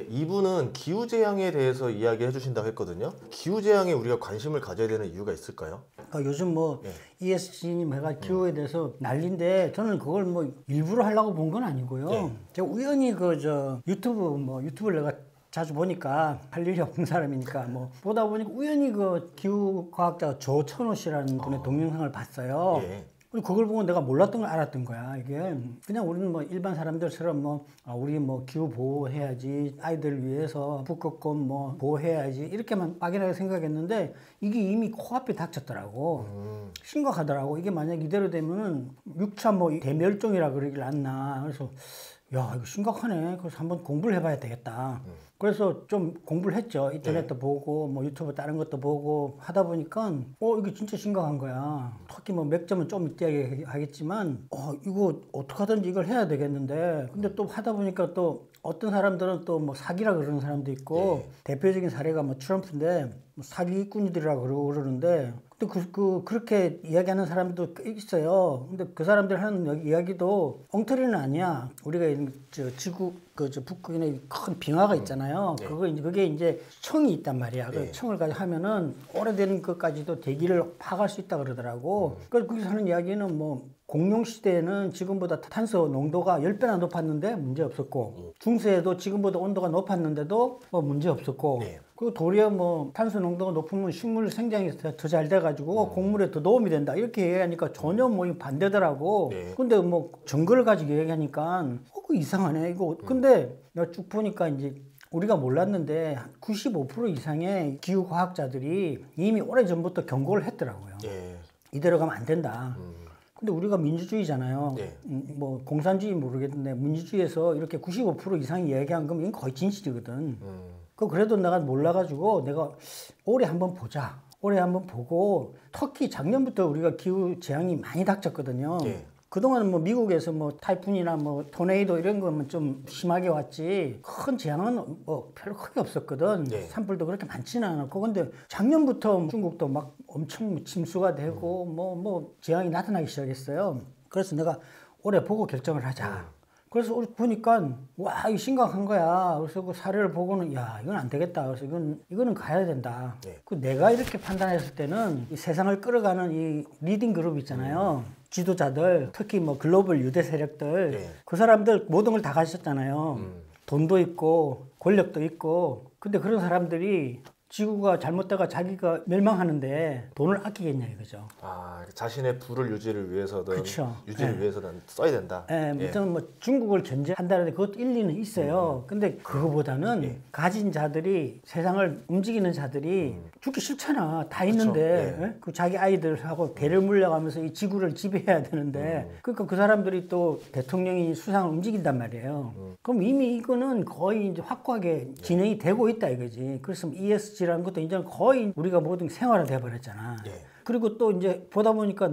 이분은 기후재앙에 대해서 이야기해 주신다고 했거든요. 기후재앙에 우리가 관심을 가져야 되는 이유가 있을까요? 그러니까 요즘 뭐 ESG님 해가 기후에 대해서 난리인데 저는 그걸 뭐 일부러 하려고 본 건 아니고요. 제가 우연히 유튜브를 내가 자주 보니까 할 일이 없는 사람이니까 뭐 보다 보니까 우연히 그 기후과학자 조천호 씨라는 분의 동영상을 봤어요. 그리고 그걸 보고 내가 몰랐던 걸 알았던 거야. 이게 그냥 우리는 뭐 일반 사람들처럼 우리 뭐 기후 보호해야지, 아이들을 위해서 북극곰 뭐 보호해야지 이렇게만 막연하게 생각했는데 이게 이미 코앞에 닥쳤더라고. 심각하더라고. 이게 만약 이대로 되면은 6차 뭐 대멸종이라 그러길 않나. 그래서 야, 이거 심각하네. 그래서 한번 공부를 해봐야 되겠다. 그래서 좀 공부를 했죠. 인터넷도 보고, 뭐 유튜브 다른 것도 보고 하다 보니까, 이게 진짜 심각한 거야. 특히 뭐 몇 점은 좀 이따 하겠지만, 이거 어떻게 하든지 이걸 해야 되겠는데, 근데 또 하다 보니까 또 어떤 사람들은 또 뭐 사기라 그러는 사람도 있고, 대표적인 사례가 뭐 트럼프인데, 뭐 사기꾼이들이라 그러는데, 근데 그렇게 이야기하는 사람도 있어요. 근데 그 사람들 하는 이야기도 엉터리는 아니야. 우리가 지구, 북극인의 큰 빙하가 있잖아요. 그게 이제 청이 있단 말이야. 그 청을 가지고 하면은 오래된 것까지도 대기를 파악할 수 있다 그러더라고. 그래서 거기서 하는 이야기는 뭐, 공룡 시대에는 지금보다 탄소 농도가 10배나 높았는데 문제 없었고, 중세에도 지금보다 온도가 높았는데도 뭐 문제 없었고, 그리고 도리어 뭐 탄소 농도가 높으면 식물 생장이 더 잘 돼가지고 곡물에 더 도움이 된다 이렇게 얘기하니까 전혀 뭐 반대더라고. 근데 뭐 증거를 가지고 얘기하니까 그거 이상하네 이거. 근데 내가 쭉 보니까 이제 우리가 몰랐는데 95% 이상의 기후 과학자들이 이미 오래전부터 경고를 했더라고요. 이대로 가면 안 된다. 근데 우리가 민주주의잖아요. 뭐 공산주의 모르겠는데 민주주의에서 이렇게 95% 이상이 얘기한 거면 이건 거의 진실이거든. 그래도 내가 몰라가지고 내가 올해 한번 보자. 올해 한번 보고 특히 작년부터 우리가 기후 재앙이 많이 닥쳤거든요. 그동안은 뭐 미국에서 뭐 타이푼이나 뭐 토네이도 이런 거면 좀 심하게 왔지 큰 재앙은 뭐 별로 크게 없었거든. 산불도 그렇게 많지는 않았고. 근데 작년부터 중국도 막 엄청 침수가 되고 뭐 재앙이 나타나기 시작했어요. 그래서 내가 올해 보고 결정을 하자. 그래서 보니까 와, 이거 심각한 거야. 그래서 그 사례를 보고는 야, 이건 안 되겠다. 그래서 이거는 가야 된다. 내가 이렇게 판단했을 때는 이 세상을 끌어가는 이 리딩 그룹 있잖아요. 지도자들, 특히 뭐 글로벌 유대 세력들, 그 사람들 모든 걸 다 가졌잖아요. 돈도 있고 권력도 있고. 근데 그런 사람들이 지구가 잘못되가 자기가 멸망하는데 돈을 아끼겠냐 이거죠. 자신의 부를 유지를 위해서든 그쵸. 유지를 위해서든 써야 된다. 저는 뭐 중국을 견제한다는데 그것도 일리는 있어요. 근데 그거보다는 가진 자들이 세상을 움직이는 자들이 죽기 싫잖아. 다 있는데 그 자기 아이들하고 대를 물려가면서 이 지구를 지배해야 되는데 그러니까 그 사람들이 또 대통령이 수상을 움직인단 말이에요. 그럼 이미 이거는 거의 이제 확고하게 진행이 되고 있다 이거지. 그래서 ESG라는 것도 이제 거의 우리가 모든 생활화돼 버렸잖아. 그리고 또 이제 보다 보니까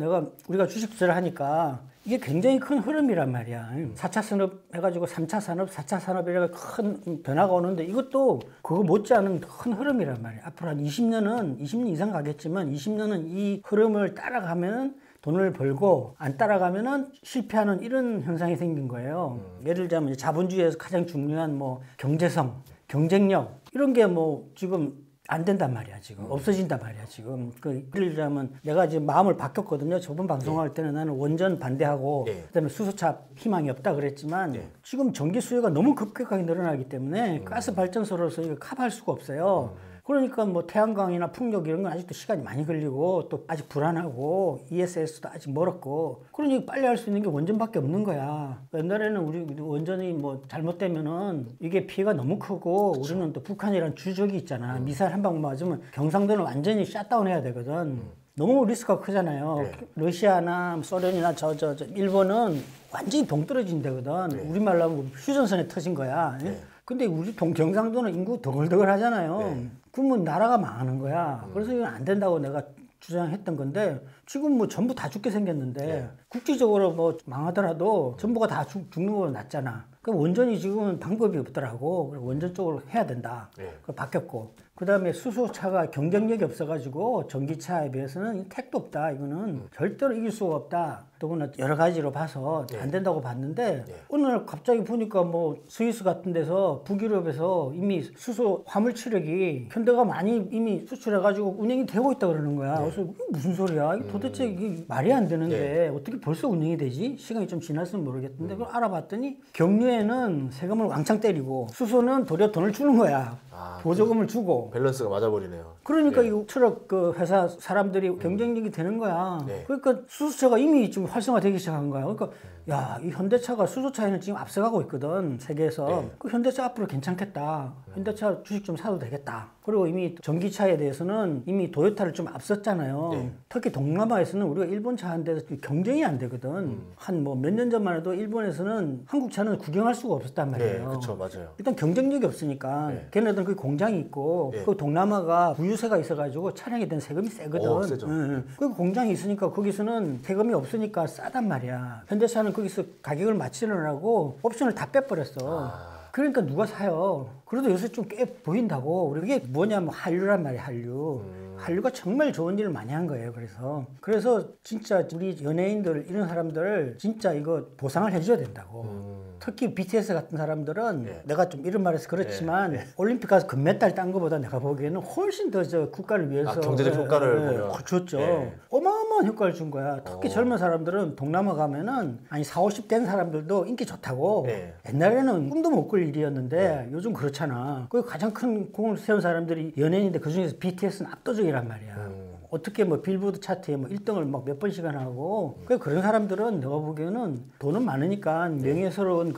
우리가 주식 투자를 하니까 이게 굉장히 큰 흐름이란 말이야. 4차 산업 해가지고 3차 산업, 4차 산업 이렇게 큰 변화가 오는데 이것도 그거 못지않은 큰 흐름이란 말이야. 앞으로 한 20년 이상 가겠지만 20년은 이 흐름을 따라가면 돈을 벌고 안 따라가면은 실패하는 이런 현상이 생긴 거예요. 예를 들자면 자본주의에서 가장 중요한 뭐 경제성, 경쟁력 이런 게 뭐 지금 안 된단 말이야 지금. 없어진단 말이야 지금. 예를 들자면 내가 지금 마음을 바뀌었거든요. 저번 방송할 때는 나는 원전 반대하고 그다음에 수소차 희망이 없다 그랬지만 지금 전기 수요가 너무 급격하게 늘어나기 때문에 가스 발전소로서 이거 커버할 수가 없어요. 그러니까 뭐 태양광이나 풍력 이런 건 아직도 시간이 많이 걸리고 또 아직 불안하고 ESS도 아직 멀었고 그러니 빨리 할 수 있는 게 원전밖에 없는 거야. 옛날에는 우리 원전이 뭐 잘못되면은 이게 피해가 너무 크고 우리는 또 북한이라는 주적이 있잖아. 미사일 한 방 맞으면 경상도는 완전히 샷다운 해야 되거든. 너무 리스크가 크잖아요. 러시아나 소련이나 일본은 완전히 동떨어진 데거든. 우리말로 하면 휴전선에 터진 거야. 근데 우리 경상도는 인구 덩글덩글 하잖아요. 그러면 나라가 망하는 거야. 그래서 이건 안 된다고 내가 주장했던 건데 지금 뭐 전부 다 죽게 생겼는데 국제적으로 뭐 망하더라도 전부가 다 죽는 거 낫잖아. 그럼 원전이 지금은 방법이 없더라고. 그래서 원전 쪽으로 해야 된다. 바뀌었고. 그다음에 수소차가 경쟁력이 없어가지고 전기차에 비해서는 택도 없다. 이거는 절대로 이길 수가 없다. 또는 여러 가지로 봐서 안 된다고 봤는데 어느 날 갑자기 보니까 뭐 스위스 같은 데서 북유럽에서 이미 수소 화물 추력이 현대가 많이 이미 수출해가지고 운행이 되고 있다 그러는 거야. 그래서 이게 무슨 소리야? 이게 도대체 이게 말이 안 되는데 어떻게 벌써 운행이 되지? 시간이 좀 지났으면 모르겠는데 그걸 알아봤더니 경유에는 세금을 왕창 때리고 수소는 도리어 돈을 주는 거야. 보조금을 주고. 밸런스가 맞아버리네요. 그러니까 이 트럭 그 회사 사람들이 경쟁력이 되는 거야. 그러니까 수소차가 이미 지금 활성화되기 시작한 거야. 그러니까 야, 이 현대차가 수소차에는 지금 앞서가고 있거든, 세계에서. 그 현대차 앞으로 괜찮겠다. 현대차 주식 좀 사도 되겠다. 그리고 이미 전기차에 대해서는 이미 도요타를 좀 앞섰잖아요. 특히 동남아에서는 우리가 일본 차 한 대에서 경쟁이 안 되거든. 한 뭐 몇 년 전만 해도 일본에서는 한국 차는 구경할 수가 없었단 말이에요. 그렇죠, 맞아요. 일단 경쟁력이 없으니까 걔네들은 그 공장이 있고 그 동남아가 부유세가 있어가지고 차량에 대한 세금이 세거든. 세죠. 그 공장이 있으니까 거기서는 세금이 없으니까 싸단 말이야. 현대차는 거기서 가격을 맞추려고 옵션을 다 빼버렸어. 그러니까 누가 사요? 그래도 요새 좀 꽤 보인다고. 그게 뭐냐면 한류란 말이야, 한류. 한류가 정말 좋은 일을 많이 한 거예요. 그래서 진짜 우리 연예인들 이런 사람들 진짜 이거 보상을 해줘야 된다고. 특히 BTS 같은 사람들은 내가 좀 이런 말해서 그렇지만 올림픽 가서 금메달 딴 거보다 내가 보기에는 훨씬 더 저 국가를 위해서 경제적 효과를 보면 줬죠. 어마어마한 효과를 준 거야. 특히 젊은 사람들은 동남아 가면은 아니 40, 50 된 사람들도 인기 좋다고. 옛날에는 꿈도 못 꿀 일이었는데 요즘 그렇잖아. 그 가장 큰 공을 세운 사람들이 연예인인데 그중에서 BTS는 압도적이란 말이야. 어떻게 뭐 빌보드 차트에 뭐 1등을 막 몇 번씩이나 하고 그런 사람들은 내가 보기에는 돈은 많으니까 명예스러운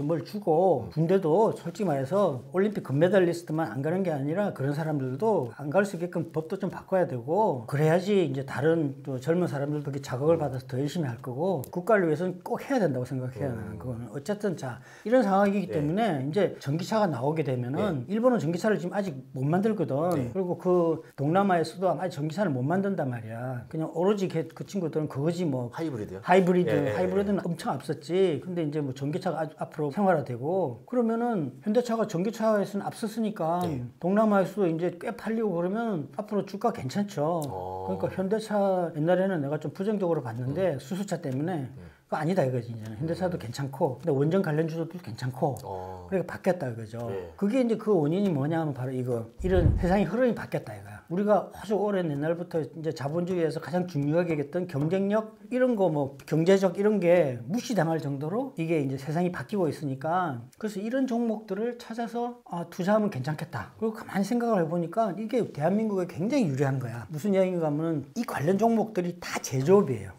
뭘 주고 군대도 솔직히 말해서 올림픽 금메달리스트만 안 가는 게 아니라 그런 사람들도 안 갈 수 있게끔 법도 좀 바꿔야 되고 그래야지 이제 다른 또 젊은 사람들도 그렇게 자극을 받아서 더 열심히 할 거고 국가를 위해서는 꼭 해야 된다고 생각해요. 그거는 어쨌든 자 이런 상황이기 때문에 이제 전기차가 나오게 되면은 일본은 전기차를 지금 아직 못 만들거든. 그리고 그 동남아에서도 아직 전기차를 못 만든단 말이야. 그냥 오로지 그 친구들은 그거지 뭐 하이브리드요? 하이브리드는 엄청 앞섰지. 근데 이제 뭐 전기차가 앞으로 생활화되고 그러면은 현대차가 전기차에서는 앞섰으니까 동남아에서도 이제 꽤 팔리고 그러면 앞으로 주가 괜찮죠. 그러니까 현대차 옛날에는 내가 좀 부정적으로 봤는데 수소차 때문에 그거 아니다 이거지. 이제는 현대차도 괜찮고 근데 원전 관련주도 괜찮고 그러니까 바뀌었다 이거죠. 그게 이제 그 원인이 뭐냐면 바로 이런 세상의 흐름이 바뀌었다 이거야. 우리가 아주 오랜 옛날부터 이제 자본주의에서 가장 중요하게 여겼던 경쟁력 이런 거 뭐 경제적 이런 게 무시당할 정도로 이게 이제 세상이 바뀌고 있으니까 그래서 이런 종목들을 찾아서 투자하면 괜찮겠다. 그리고 가만히 생각을 해보니까 이게 대한민국에 굉장히 유리한 거야. 무슨 이야기인가 하면은 이 관련 종목들이 다 제조업이에요.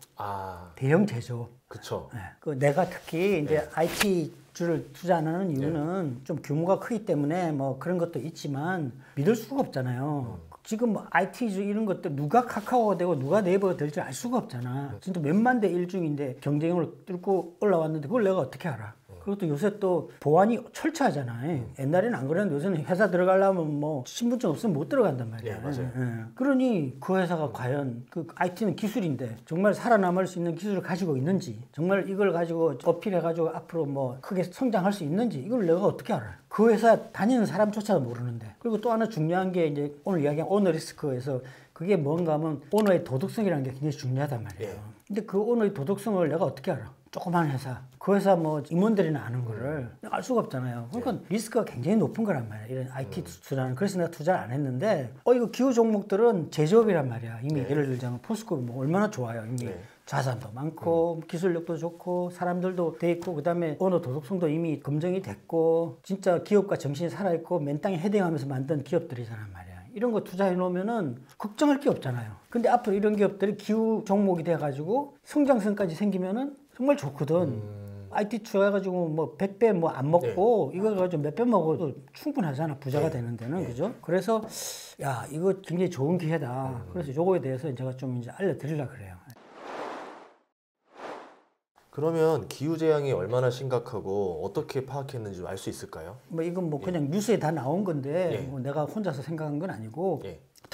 대형 제조업. 그쵸. 내가 특히 이제 IT 주를 투자 안 하는 이유는 좀 규모가 크기 때문에 뭐 그런 것도 있지만 믿을 수가 없잖아요. 지금 뭐 IT주 이런 것들 누가 카카오가 되고 누가 네이버가 될지 알 수가 없잖아. 진짜 몇만 대 1중인데 경쟁을 뚫고 올라왔는데 그걸 내가 어떻게 알아? 그것도 요새 또 보안이 철저하잖아요. 옛날에는 안 그랬는데 요새는 회사 들어가려면 뭐 신분증 없으면 못 들어간단 말이야. 맞아요. 그러니 그 회사가 과연 그 IT는 기술인데 정말 살아남을 수 있는 기술을 가지고 있는지 정말 이걸 가지고 어필해가지고 앞으로 뭐 크게 성장할 수 있는지 이걸 내가 어떻게 알아? 그 회사 다니는 사람조차도 모르는데. 그리고 또 하나 중요한 게 이제 오늘 이야기한 오너 리스크에서 그게 뭔가 하면 오너의 도덕성이라는 게 굉장히 중요하단 말이에요. 근데 그 오너의 도덕성을 내가 어떻게 알아? 조그만 회사, 그 회사 뭐 임원들이나 아는 거를 알 수가 없잖아요. 그러니까 리스크가 굉장히 높은 거란 말이야. 이런 IT 투자는. 그래서 내가 투자를 안 했는데, 이거 기후 종목들은 제조업이란 말이야. 이미 예를 들자면 포스코 뭐 얼마나 좋아요. 이미 자산도 많고 기술력도 좋고 사람들도 돼 있고 그다음에 오너 도덕성도 이미 검증이 됐고 진짜 기업가 정신이 살아있고 맨 땅에 헤딩하면서 만든 기업들이란 말이야. 이런 거 투자해 놓으면은 걱정할 게 없잖아요. 근데 앞으로 이런 기업들이 기후 종목이 돼가지고 성장성까지 생기면은 정말 좋거든. IT 투자해가지고 뭐 100배 뭐 안 먹고 이거 가지고 몇 배 먹어도 충분하잖아. 부자가 되는 데는. 그죠? 그래서 야, 이거 굉장히 좋은 기회다. 그래서 요거에 대해서 제가 좀 이제 알려드리려고 그래요. 그러면 기후재앙이 얼마나 심각하고 어떻게 파악했는지 알 수 있을까요? 뭐 이건 뭐 그냥 뉴스에 다 나온 건데 뭐 내가 혼자서 생각한 건 아니고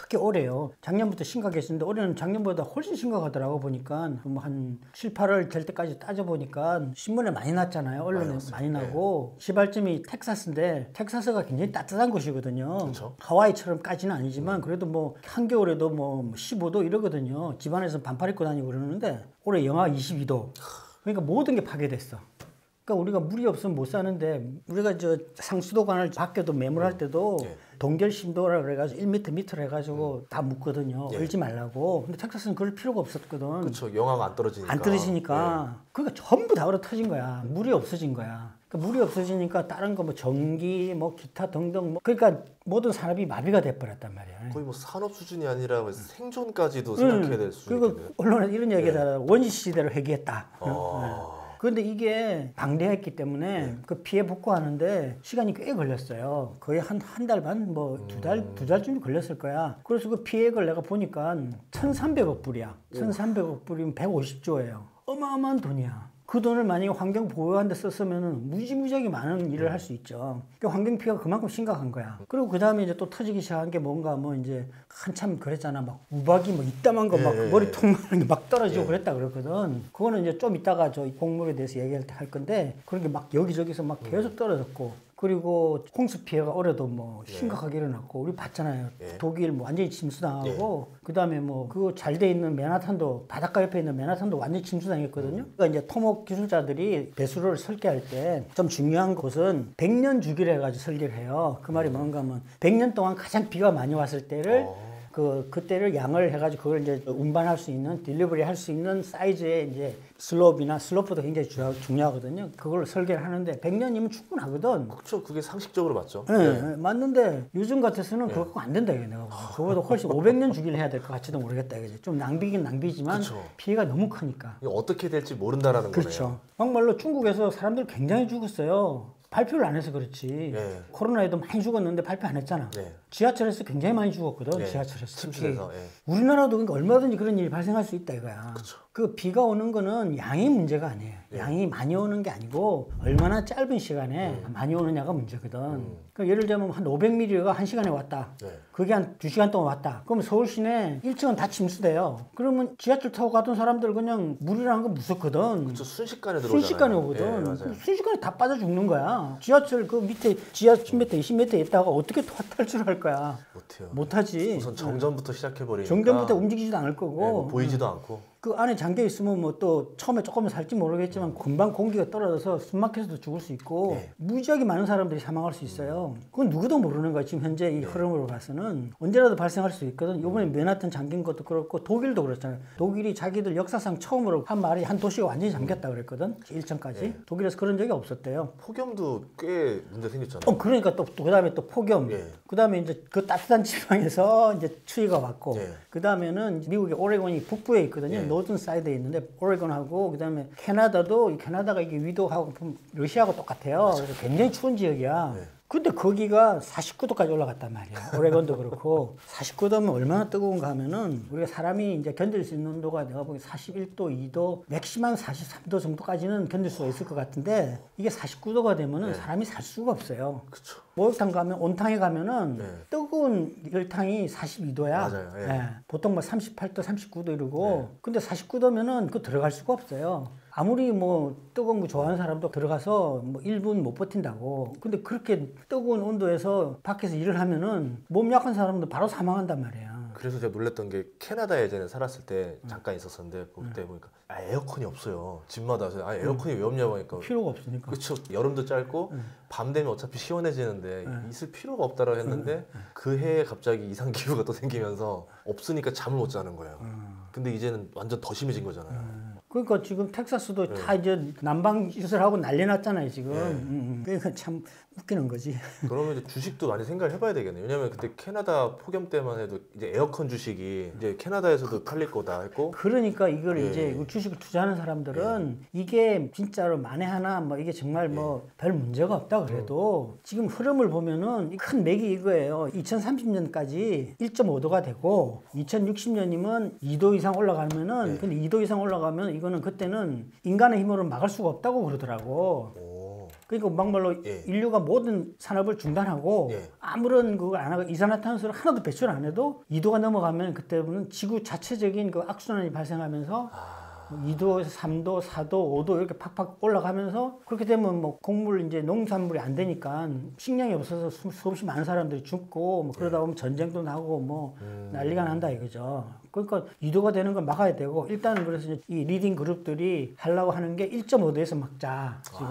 특히 올해요. 작년부터 심각했었는데 올해는 작년보다 훨씬 심각하더라고 보니까 뭐 한 7, 8월 될 때까지 따져보니까 신문에 많이 났잖아요. 언론에 많이 나고 시발점이 텍사스인데 텍사스가 굉장히 따뜻한 곳이거든요. 그쵸. 하와이처럼까지는 아니지만 그래도 뭐 한겨울에도 뭐 15도 이러거든요. 집안에서 반팔 입고 다니고 그러는데 올해 영하 22도. 그러니까 모든 게 파괴됐어. 그러니까 우리가 물이 없으면 못 사는데 우리가 저 상수도관을 밖에도 매물할 때도 동결 심도라 그래가지고 1m 밑으로 해가지고 다 묻거든요. 얼지 말라고. 근데 텍사스는 그럴 필요가 없었거든. 그렇죠. 영하가 안 떨어지니까. 안 떨어지니까. 그러니까 전부 다 얼어 터진 거야. 물이 없어진 거야. 그러니까 물이 없어지니까 다른 거 뭐 전기 뭐 기타 등등 뭐 그러니까 모든 산업이 마비가 돼버렸단 말이야. 거의 뭐 산업 수준이 아니라 생존까지도 생각해야 될 수준이네요. 그리고 언론에 이런 얘기를 원시 시대로 회귀했다. 그런데 이게 방대했기 때문에 그 피해 복구하는데 시간이 꽤 걸렸어요. 거의 한 달 반, 뭐 두 달쯤 걸렸을 거야. 그래서 그 피해액을 내가 보니까 1,300억 불이야. 1,300억 불이면 150조예요. 어마어마한 돈이야. 그 돈을 만약에 환경 보호하는 데 썼으면 무지무지하게 많은 일을 할 수 있죠. 그 환경 피해가 그만큼 심각한 거야. 그리고 그 다음에 이제 또 터지기 시작한 게 뭔가 뭐 이제 한참 그랬잖아. 막 우박이 뭐 이따만 거 막 머리통만 게 막 떨어지고 그랬다 그랬거든. 그거는 이제 좀 이따가 저 곡물에 대해서 얘기할 때 할 건데 그런 게 막 여기저기서 막 계속 떨어졌고. 그리고 홍수 피해가 올해도 뭐 심각하게 일어났고 우리 봤잖아요. 독일 뭐 완전히 침수당하고 그다음에 뭐 그거 잘 돼 있는 맨하탄도 바닷가 옆에 있는 맨하탄도 완전히 침수당했거든요. 그러니까 이제 토목 기술자들이 배수로를 설계할 때 좀 중요한 것은 100년 주기를 해가지고 설계를 해요. 그 말이 뭔가 하면 100년 동안 가장 비가 많이 왔을 때를 그때를 양을 해가지고 그걸 이제 운반할 수 있는 딜리버리 할 수 있는 사이즈의 이제 슬로프도 굉장히 중요하거든요. 그걸 설계를 하는데 100년이면 충분하거든. 그렇죠. 그게 상식적으로 맞죠. 네. 맞는데 요즘 같아서는 그거 안 된다 이게 내가 보면. 그거보다 훨씬 500년 주기를 해야 될 것 같지도 모르겠다 이거지. 좀 낭비긴 낭비지만 피해가 너무 크니까. 이게 어떻게 될지 모른다라는 그렇죠. 거네요. 정말로 중국에서 사람들 굉장히 죽었어요. 발표를 안 해서 그렇지. 코로나에도 많이 죽었는데 발표 안 했잖아. 지하철에서 굉장히 많이 죽었거든. 지하철에서 침수해서. 우리나라도 그러니까 얼마든지 그런 일이 발생할 수 있다 이거야. 그쵸. 그 비가 오는 거는 양이 문제가 아니에요. 양이 많이 오는 게 아니고 얼마나 짧은 시간에 많이 오느냐가 문제거든. 그러니까 예를 들면 한 500mm가 1시간에 왔다. 그게 한 2시간 동안 왔다. 그럼 서울 시내 1층은 다 침수돼요. 그러면 지하철 타고 가던 사람들 그냥 물이라는 건 무섭거든. 그렇죠. 순식간에 들어오잖아요. 순식간에 오거든. 순식간에 다 빠져 죽는 거야. 지하철 그 밑에 지하 10m, 20m 있다가 어떻게 탈출할 거야? 못해요. 못하지. 우선 정전부터 시작해버리니까. 정전부터 움직이지도 않을 거고. 뭐 보이지도 않고. 그 안에 잠겨 있으면 뭐 또 처음에 조금은 살지 모르겠지만 금방 공기가 떨어져서 숨 막혀서도 죽을 수 있고 무지하게 많은 사람들이 사망할 수 있어요. 그건 누구도 모르는 거야. 지금 현재 이 흐름으로 봐서는 언제라도 발생할 수 있거든. 이번에 맨하탄 잠긴 것도 그렇고 독일도 그렇잖아요. 독일이 자기들 역사상 처음으로 한 말이 한 도시가 완전히 잠겼다 그랬거든. 1층까지. 독일에서 그런 적이 없었대요. 폭염도 꽤 문제 생겼잖아요. 그러니까 또 그다음에 또 폭염. 그다음에 이제 그 따뜻한 지방에서 이제 추위가 왔고 그다음에는 미국의 오레곤이 북부에 있거든요. 노든 사이드에 있는데 오레곤하고 그다음에 캐나다도 캐나다가 이게 위도하고 러시아하고 똑같아요. 그래서 굉장히 추운 지역이야. 근데 거기가 49도까지 올라갔단 말이야. 오레곤도 그렇고 49도면 얼마나 뜨거운가 하면은 우리가 사람이 이제 견딜 수 있는 온도가 내가 보기 41도, 2도, 맥시멈 43도 정도까지는 견딜 수가 있을 것 같은데 이게 49도가 되면은 사람이 살 수가 없어요. 그렇죠. 목욕탕 가면 온탕에 가면은 뜨거운 열탕이 42도야. 맞아요. 보통 뭐 38도, 39도 이러고 근데 49도면은 그 들어갈 수가 없어요. 아무리 뭐 뜨거운 거 좋아하는 사람도 들어가서 뭐 1분 못 버틴다고. 근데 그렇게 뜨거운 온도에서 밖에서 일을 하면은 몸 약한 사람도 바로 사망한단 말이야. 그래서 제가 놀랬던 게 캐나다에 예전에 살았을 때 잠깐 있었었는데 그때 보니까 에어컨이 없어요. 집마다. 에어컨이 왜 없냐고 하니까 필요가 없으니까. 그렇죠. 여름도 짧고 밤 되면 어차피 시원해지는데 있을 필요가 없다라고 했는데 그 해에 갑자기 이상 기후가 또 생기면서 없으니까 잠을 못 자는 거예요. 근데 이제는 완전 더 심해진 거잖아요. 그러니까 지금 텍사스도 다 이제 난방 시설하고 난리 났잖아요 지금. 그러니까 참 웃기는 거지. 그러면 이제 주식도 많이 생각을 해봐야 되겠네요. 왜냐면 그때 캐나다 폭염 때만 해도 이제 에어컨 주식이 이제 캐나다에서도 팔릴 거다 했고. 그러니까 이걸 이제 주식을 투자하는 사람들은 이게 진짜로 만에 하나 뭐 이게 정말 뭐 별 문제가 없다 그래도 지금 흐름을 보면은 큰 맥이 이거예요. 2030년까지 1.5도가 되고 2060년이면 2도 이상 올라가면은 근데 2도 이상 올라가면 이거는 그때는 인간의 힘으로 막을 수가 없다고 그러더라고. 그러니까 막말로 예. 인류가 모든 산업을 중단하고 예. 아무런 그걸 안 하고 이산화탄소를 하나도 배출 안 해도 2도가 넘어가면 그때는 지구 자체적인 그 악순환이 발생하면서 2도에서 3도, 4도, 5도 이렇게 팍팍 올라가면서 그렇게 되면 뭐 곡물 이제 농산물이 안 되니까 식량이 없어서 수없이 많은 사람들이 죽고 뭐 그러다 보면 전쟁도 나고 뭐 난리가 난다 이거죠. 그러니까 2도가 되는 걸 막아야 되고 일단은 그래서 이제 이 리딩 그룹들이 하려고 하는 게 1.5도에서 막자. 지금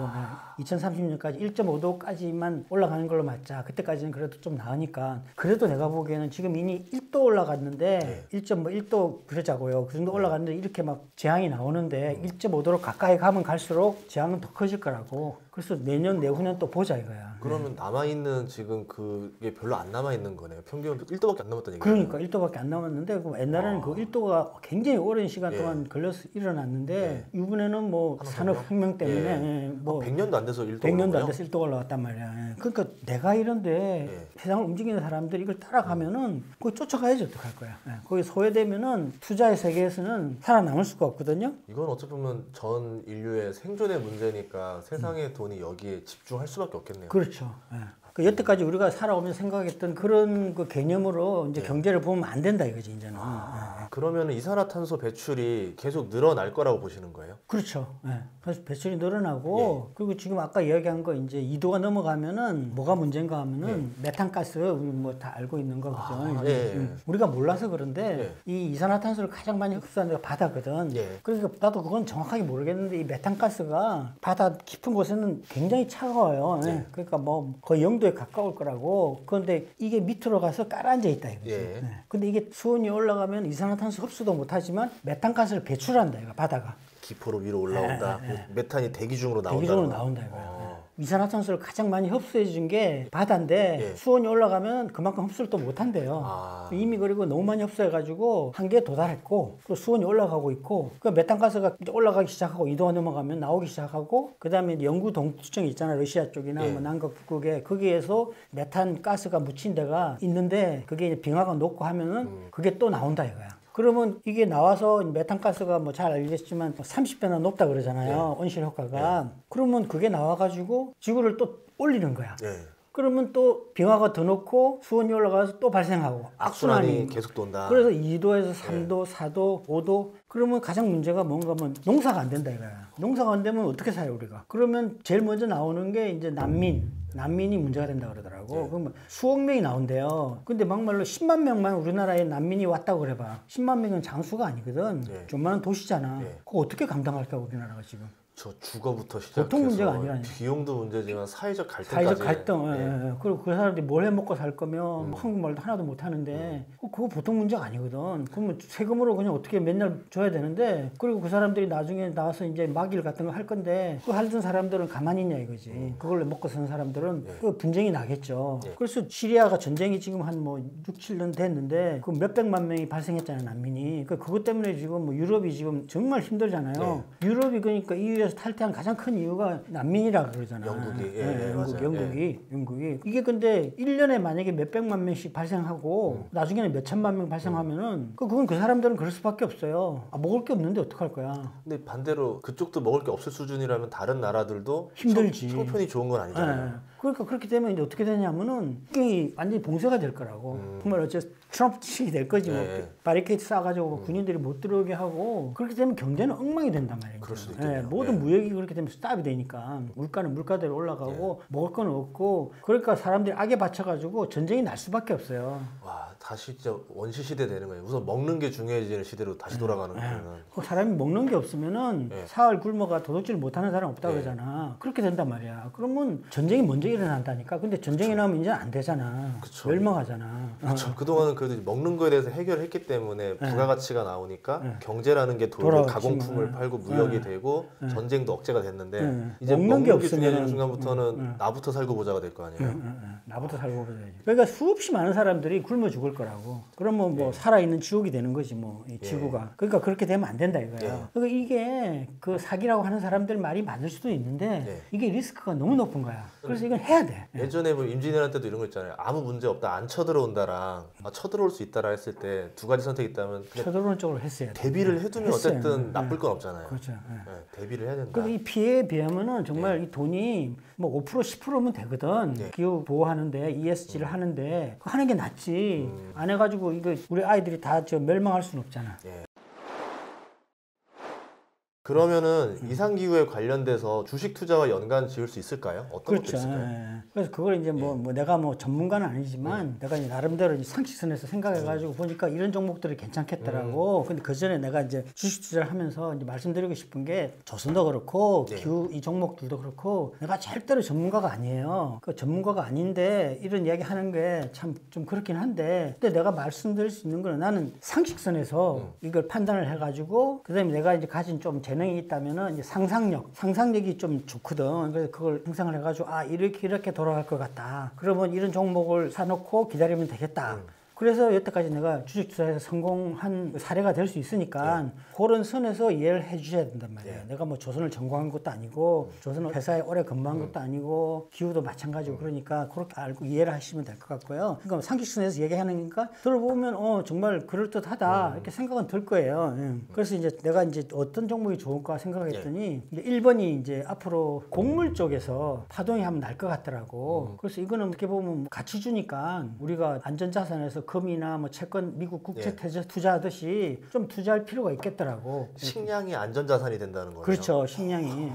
2030년까지 1.5도까지만 올라가는 걸로 막자. 그때까지는 그래도 좀 나으니까. 그래도 내가 보기에는 지금 이미 1도 올라갔는데 1.1도 그러자고요. 그 정도 올라갔는데 이렇게 막 재앙이 나오는데 1.5도로 가까이 가면 갈수록 재앙은 더 커질 거라고. 그래서 내년 내후년 또 보자 이거야. 그러면 남아있는 지금 그게 별로 안 남아있는 거네요. 평균 1도밖에 안 남았다는 얘기예요. 그러니까 1도밖에 안 남았는데 옛날에는 그 1도가 굉장히 오랜 시간 동안 걸려서 일어났는데 이번에는 뭐 산업혁명 때문에 뭐 100년도 안 돼서 1도 100년도 안 돼서 1도가 올라갔단 말이야. 그러니까 내가 이런데 세상을 움직이는 사람들이 이걸 따라가면은 거기 쫓아가야지 어떡할 거야. 거기 소외되면은 투자의 세계에서는 살아남을 수가 없거든요. 이건 어찌 보면 전 인류의 생존의 문제니까 세상의 돈이 여기에 집중할 수밖에 없겠네요. 그렇죠. 그 여태까지 우리가 살아오면서 생각했던 그런 그 개념으로 이제 경제를 보면 안 된다 이거지 이제는. 그러면 이산화탄소 배출이 계속 늘어날 거라고 보시는 거예요? 그렇죠. 그래서 배출이 늘어나고 그리고 지금 아까 이야기한 거 이제 2도가 넘어가면은 뭐가 문제인가 하면은 메탄가스 우리 뭐 다 알고 있는 거 그죠? 우리가 몰라서 그런데 이 이산화탄소를 가장 많이 흡수하는 데가 바다거든. 그러니까 나도 그건 정확하게 모르겠는데 이 메탄가스가 바다 깊은 곳에는 굉장히 차가워요. 그러니까 뭐 거의 0도에 가까울 거라고. 그런데 이게 밑으로 가서 깔아앉아 있다 이거지. 근데 이게 수온이 올라가면 이산화탄소 흡수도 못하지만 메탄가스를 배출한다 이거 바다가. 기포로 위로 올라온다. 메탄이 대기 중으로 나온다. 대기 중으로 나온다 이거야. 이산화탄소를 가장 많이 흡수해 준 게 바다인데 수온이 올라가면 그만큼 흡수를 또 못한대요. 이미 그리고 너무 많이 흡수해가지고 한계에 도달했고 또 수온이 올라가고 있고 그 메탄가스가 이제 올라가기 시작하고 2도가 넘어가면 나오기 시작하고 그 다음에 영구 동투층이 있잖아 러시아 쪽이나 뭐 남극 북극에 거기에서 메탄 가스가 묻힌 데가 있는데 그게 이제 빙하가 녹고 하면은 그게 또 나온다 이거야. 그러면 이게 나와서 메탄가스가 뭐 잘 알겠지만 30배나 높다 그러잖아요. 온실 효과가. 그러면 그게 나와가지고 지구를 또 올리는 거야. 그러면 또 빙하가 더 녹고 수온이 올라가서 또 발생하고 악순환이 계속 돈다. 그래서 2도에서 3도, 4도, 5도 그러면 가장 문제가 뭔가 하면 농사가 안 된다 이거야. 농사가 안 되면 어떻게 사요 우리가? 그러면 제일 먼저 나오는 게 이제 난민이 문제가 된다 그러더라고. 그러면 수억 명이 나온대요. 근데 막말로 10만 명만 우리나라에 난민이 왔다고 그래봐. 10만 명은 장수가 아니거든. 조그마한 도시잖아. 그거 어떻게 감당할까 우리나라가 지금? 저 주거부터 시작해서 보통 문제가 아니라니까. 비용도 문제지만 사회적 갈등까지. 사회적 갈등. 그리고 그 사람들이 뭘 해먹고 살 거면 한국말도 하나도 못하는데 그거 보통 문제가 아니거든. 그러면 세금으로 그냥 어떻게 맨날 줘야 되는데 그리고 그 사람들이 나중에 나와서 이제 막일 같은 거 할 건데 그 하던 사람들은 가만히 있냐 이거지. 그걸로 먹고 사는 사람들은 그 분쟁이 나겠죠. 그래서 시리아가 전쟁이 지금 한 뭐 6, 7년 됐는데 그 몇백만 명이 발생했잖아요 난민이. 그것 때문에 지금 뭐 유럽이 지금 정말 힘들잖아요. 유럽이 그러니까 EU에서 탈퇴한 가장 큰 이유가 난민이라 그러잖아. 영국이. 이게 근데 1년에 만약에 몇백만 명씩 발생하고 나중에는 몇천만 명 발생하면은 그건 그 사람들은 그럴 수밖에 없어요. 먹을 게 없는데 어떡할 거야. 근데 반대로 그쪽도 먹을 게 없을 수준이라면 다른 나라들도 힘들지. 형편이 좋은 건 아니잖아요. 그러니까 그렇게 되면 이제 어떻게 되냐면은 이게 완전히 봉쇄가 될 거라고. 정말 어째 트럼프식이 될 거지. 뭐 바리케이트 쏴가지고 군인들이 못 들어오게 하고 그렇게 되면 경제는 엉망이 된단 말이에요. 그럴 수도 있겠네요. 모든 무역이 그렇게 되면 스탑이 되니까 물가는 물가대로 올라가고 먹을 건 없고 그러니까 사람들이 악에 받쳐가지고 전쟁이 날 수밖에 없어요. 와 다시 진짜 원시 시대 되는 거예요. 우선 먹는 게 중요해지는 시대로 다시 돌아가는 거예요. 사람이 먹는 게 없으면은 사흘 굶어가 도둑질 못하는 사람 없다 그러잖아. 그렇게 된단 말이야. 그러면 전쟁이 먼저 일어난다니까. 근데 전쟁이 나면 이제 안 되잖아. 그쵸. 멸망하잖아. 그렇죠. 그동안은 그래도 먹는 거에 대해서 해결했기 때문에 부가가치가 나오니까 경제라는 게 돌고 가공품을 팔고 무역이 되고 전쟁도 억제가 됐는데 이제 먹는 게 중요해지는 순간부터는 나부터 살고 보자가 될 거 아니에요. 나부터 살고 보자지. 그러니까 수없이 많은 사람들이 굶어 죽을 죽을 거라고. 그러면 뭐 살아있는 지옥이 되는 거지 뭐 이 지구가. 그러니까 그렇게 되면 안 된다 이거야. 그러니까 이게 그 사기라고 하는 사람들 말이 맞을 수도 있는데 이게 리스크가 너무 높은 거야. 그래서 이건 해야 돼. 예전에 뭐 임진왜란때도 이런 거 있잖아요. 아무 문제 없다, 안 쳐들어온다랑 쳐들어올 수 있다라 했을 때 두 가지 선택이 있다면 그냥 쳐들어오는 쪽으로 했어야 돼. 대비를 해두면 어쨌든 나쁠 건 없잖아요. 그렇죠. 대비를 해야 된다. 그래서 이 피해에 비하면은 정말 이 돈이 뭐 5% 10%면 되거든. 기후 보호하는데 ESG를 하는데 그거 하는 게 낫지. 안 해가지고 이거 우리 아이들이 다 저 멸망할 수는 없잖아. 그러면은 이상기후에 관련돼서 주식 투자와 연관 지을 수 있을까요? 어떤 것도 있을까요? 그래서 그걸 이제 뭐 내가 뭐 전문가는 아니지만 내가 이제 나름대로 이제 상식선에서 생각해가지고 보니까 이런 종목들이 괜찮겠더라고. 근데 그 전에 내가 이제 주식 투자를 하면서 이제 말씀드리고 싶은 게 조선도 그렇고 기후 이 종목들도 그렇고 내가 절대로 전문가가 아니에요. 그 전문가가 아닌데 이런 이야기 하는 게 참 좀 그렇긴 한데 근데 내가 말씀드릴 수 있는 거는 나는 상식선에서 이걸 판단을 해가지고 그다음에 내가 이제 가진 좀 재능이 있다면은 이제 상상력이 좀 좋거든. 그래서 그걸 상상을 해가지고 아 이렇게 돌아갈 것 같다. 그러면 이런 종목을 사놓고 기다리면 되겠다. 그래서 여태까지 내가 주식 투자에서 성공한 사례가 될 수 있으니까 그런 선에서 이해를 해 주셔야 된단 말이에요. 내가 뭐 조선을 전공한 것도 아니고 조선 회사에 오래 근무한 것도 아니고 기후도 마찬가지고 그러니까 그렇게 알고 이해를 하시면 될 것 같고요. 그러니까 상식선에서 얘기하니까 들어보면 정말 그럴듯하다 이렇게 생각은 들 거예요. 그래서 이제 내가 이제 어떤 종목이 좋을까 생각했더니 이제 1번이 이제 앞으로 곡물 쪽에서 파동이 한번 날 것 같더라고. 그래서 이거는 어떻게 보면 가치 주니까 우리가 안전자산에서 금이나 뭐 채권 미국 국채 투자하듯이 좀 투자할 필요가 있겠더라고. 식량이 안전자산이 된다는 거예요. 그렇죠. 식량이.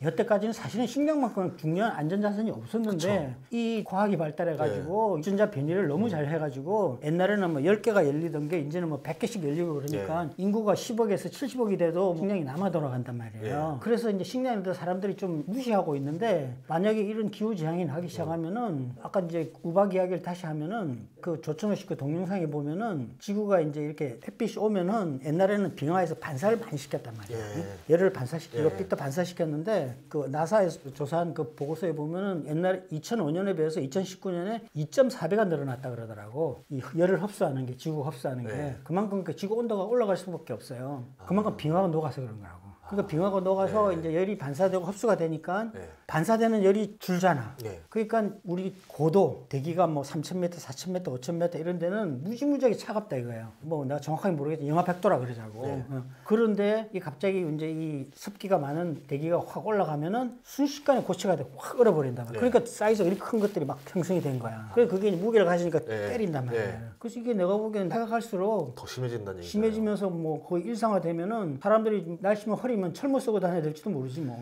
여태까지는 사실은 식량만큼 중요한 안전자산이 없었는데 이 과학이 발달해가지고 유전자 변이를 너무 잘 해가지고 옛날에는 뭐 10개가 열리던 게 이제는 뭐 100개씩 열리고 그러니까 인구가 10억에서 70억이 돼도 식량이 남아 돌아간단 말이에요. 그래서 이제 식량에 대해서 사람들이 좀 무시하고 있는데 만약에 이런 기후재앙이 나기 시작하면은 아까 이제 우박 이야기를 다시 하면은 그 조천호식 그 동영상에 보면은 지구가 이제 이렇게 햇빛이 오면은 옛날에는 빙하에서 반사를 많이 시켰단 말이에요. 열을 반사시키고 빛도 반사시켰는데 그 나사에서 조사한 그 보고서에 보면은 옛날 2005년에 비해서 2019년에 2.4배가 늘어났다 그러더라고. 이 열을 흡수하는 게 지구가 흡수하는 게 그만큼 그 지구 온도가 올라갈 수밖에 없어요. 그만큼 빙하가 녹아서 그런 거라고. 그러니까 빙하가 녹아서 이제 열이 반사되고 흡수가 되니까 반사되는 열이 줄잖아. 그러니까 우리 고도 대기가 뭐 3,000m, 4,000m, 5,000m 이런 데는 무지무지하게 차갑다 이거예요. 뭐 내가 정확하게 모르겠지만 영하 100도라 그러자고. 그런데 이 갑자기 이제 이 습기가 많은 대기가 확 올라가면은 순식간에 고체가 돼 확 얼어버린단 말이야. 그러니까 사이즈가 이렇게 큰 것들이 막 형성이 된 거야. 그래서 그게 무게를 가지니까 때린단 말이야. 그래서 이게 내가 보기에는 다가갈수록 더 심해진다는 얘기죠. 심해지면서 뭐 거의 일상화되면은 사람들이 날씨면 허리면 철모 쓰고 다녀야 될지도 모르지 뭐.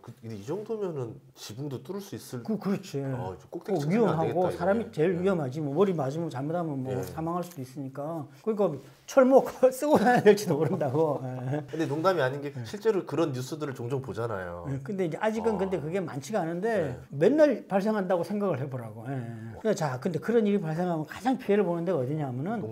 근데 이 정도면은 지붕도 뚫을 수 있을. 그렇지. 꼭대기 위험하고 사람이 제일 위험하지. 뭐 머리 맞으면 잘못하면 뭐 사망할 수도 있으니까. 그러니까 철모 쓰고 다녀야 될지도 모른다고. 근데 농담이 아닌 게 실제로 그런 뉴스들을 종종 보잖아요. 근데 이제 아직은 근데 그게 많지가 않은데 맨날 발생한다고 생각을 해보라고. 자, 근데 그런 일이 발생하면 가장 피해를 보는 데가 어디냐면은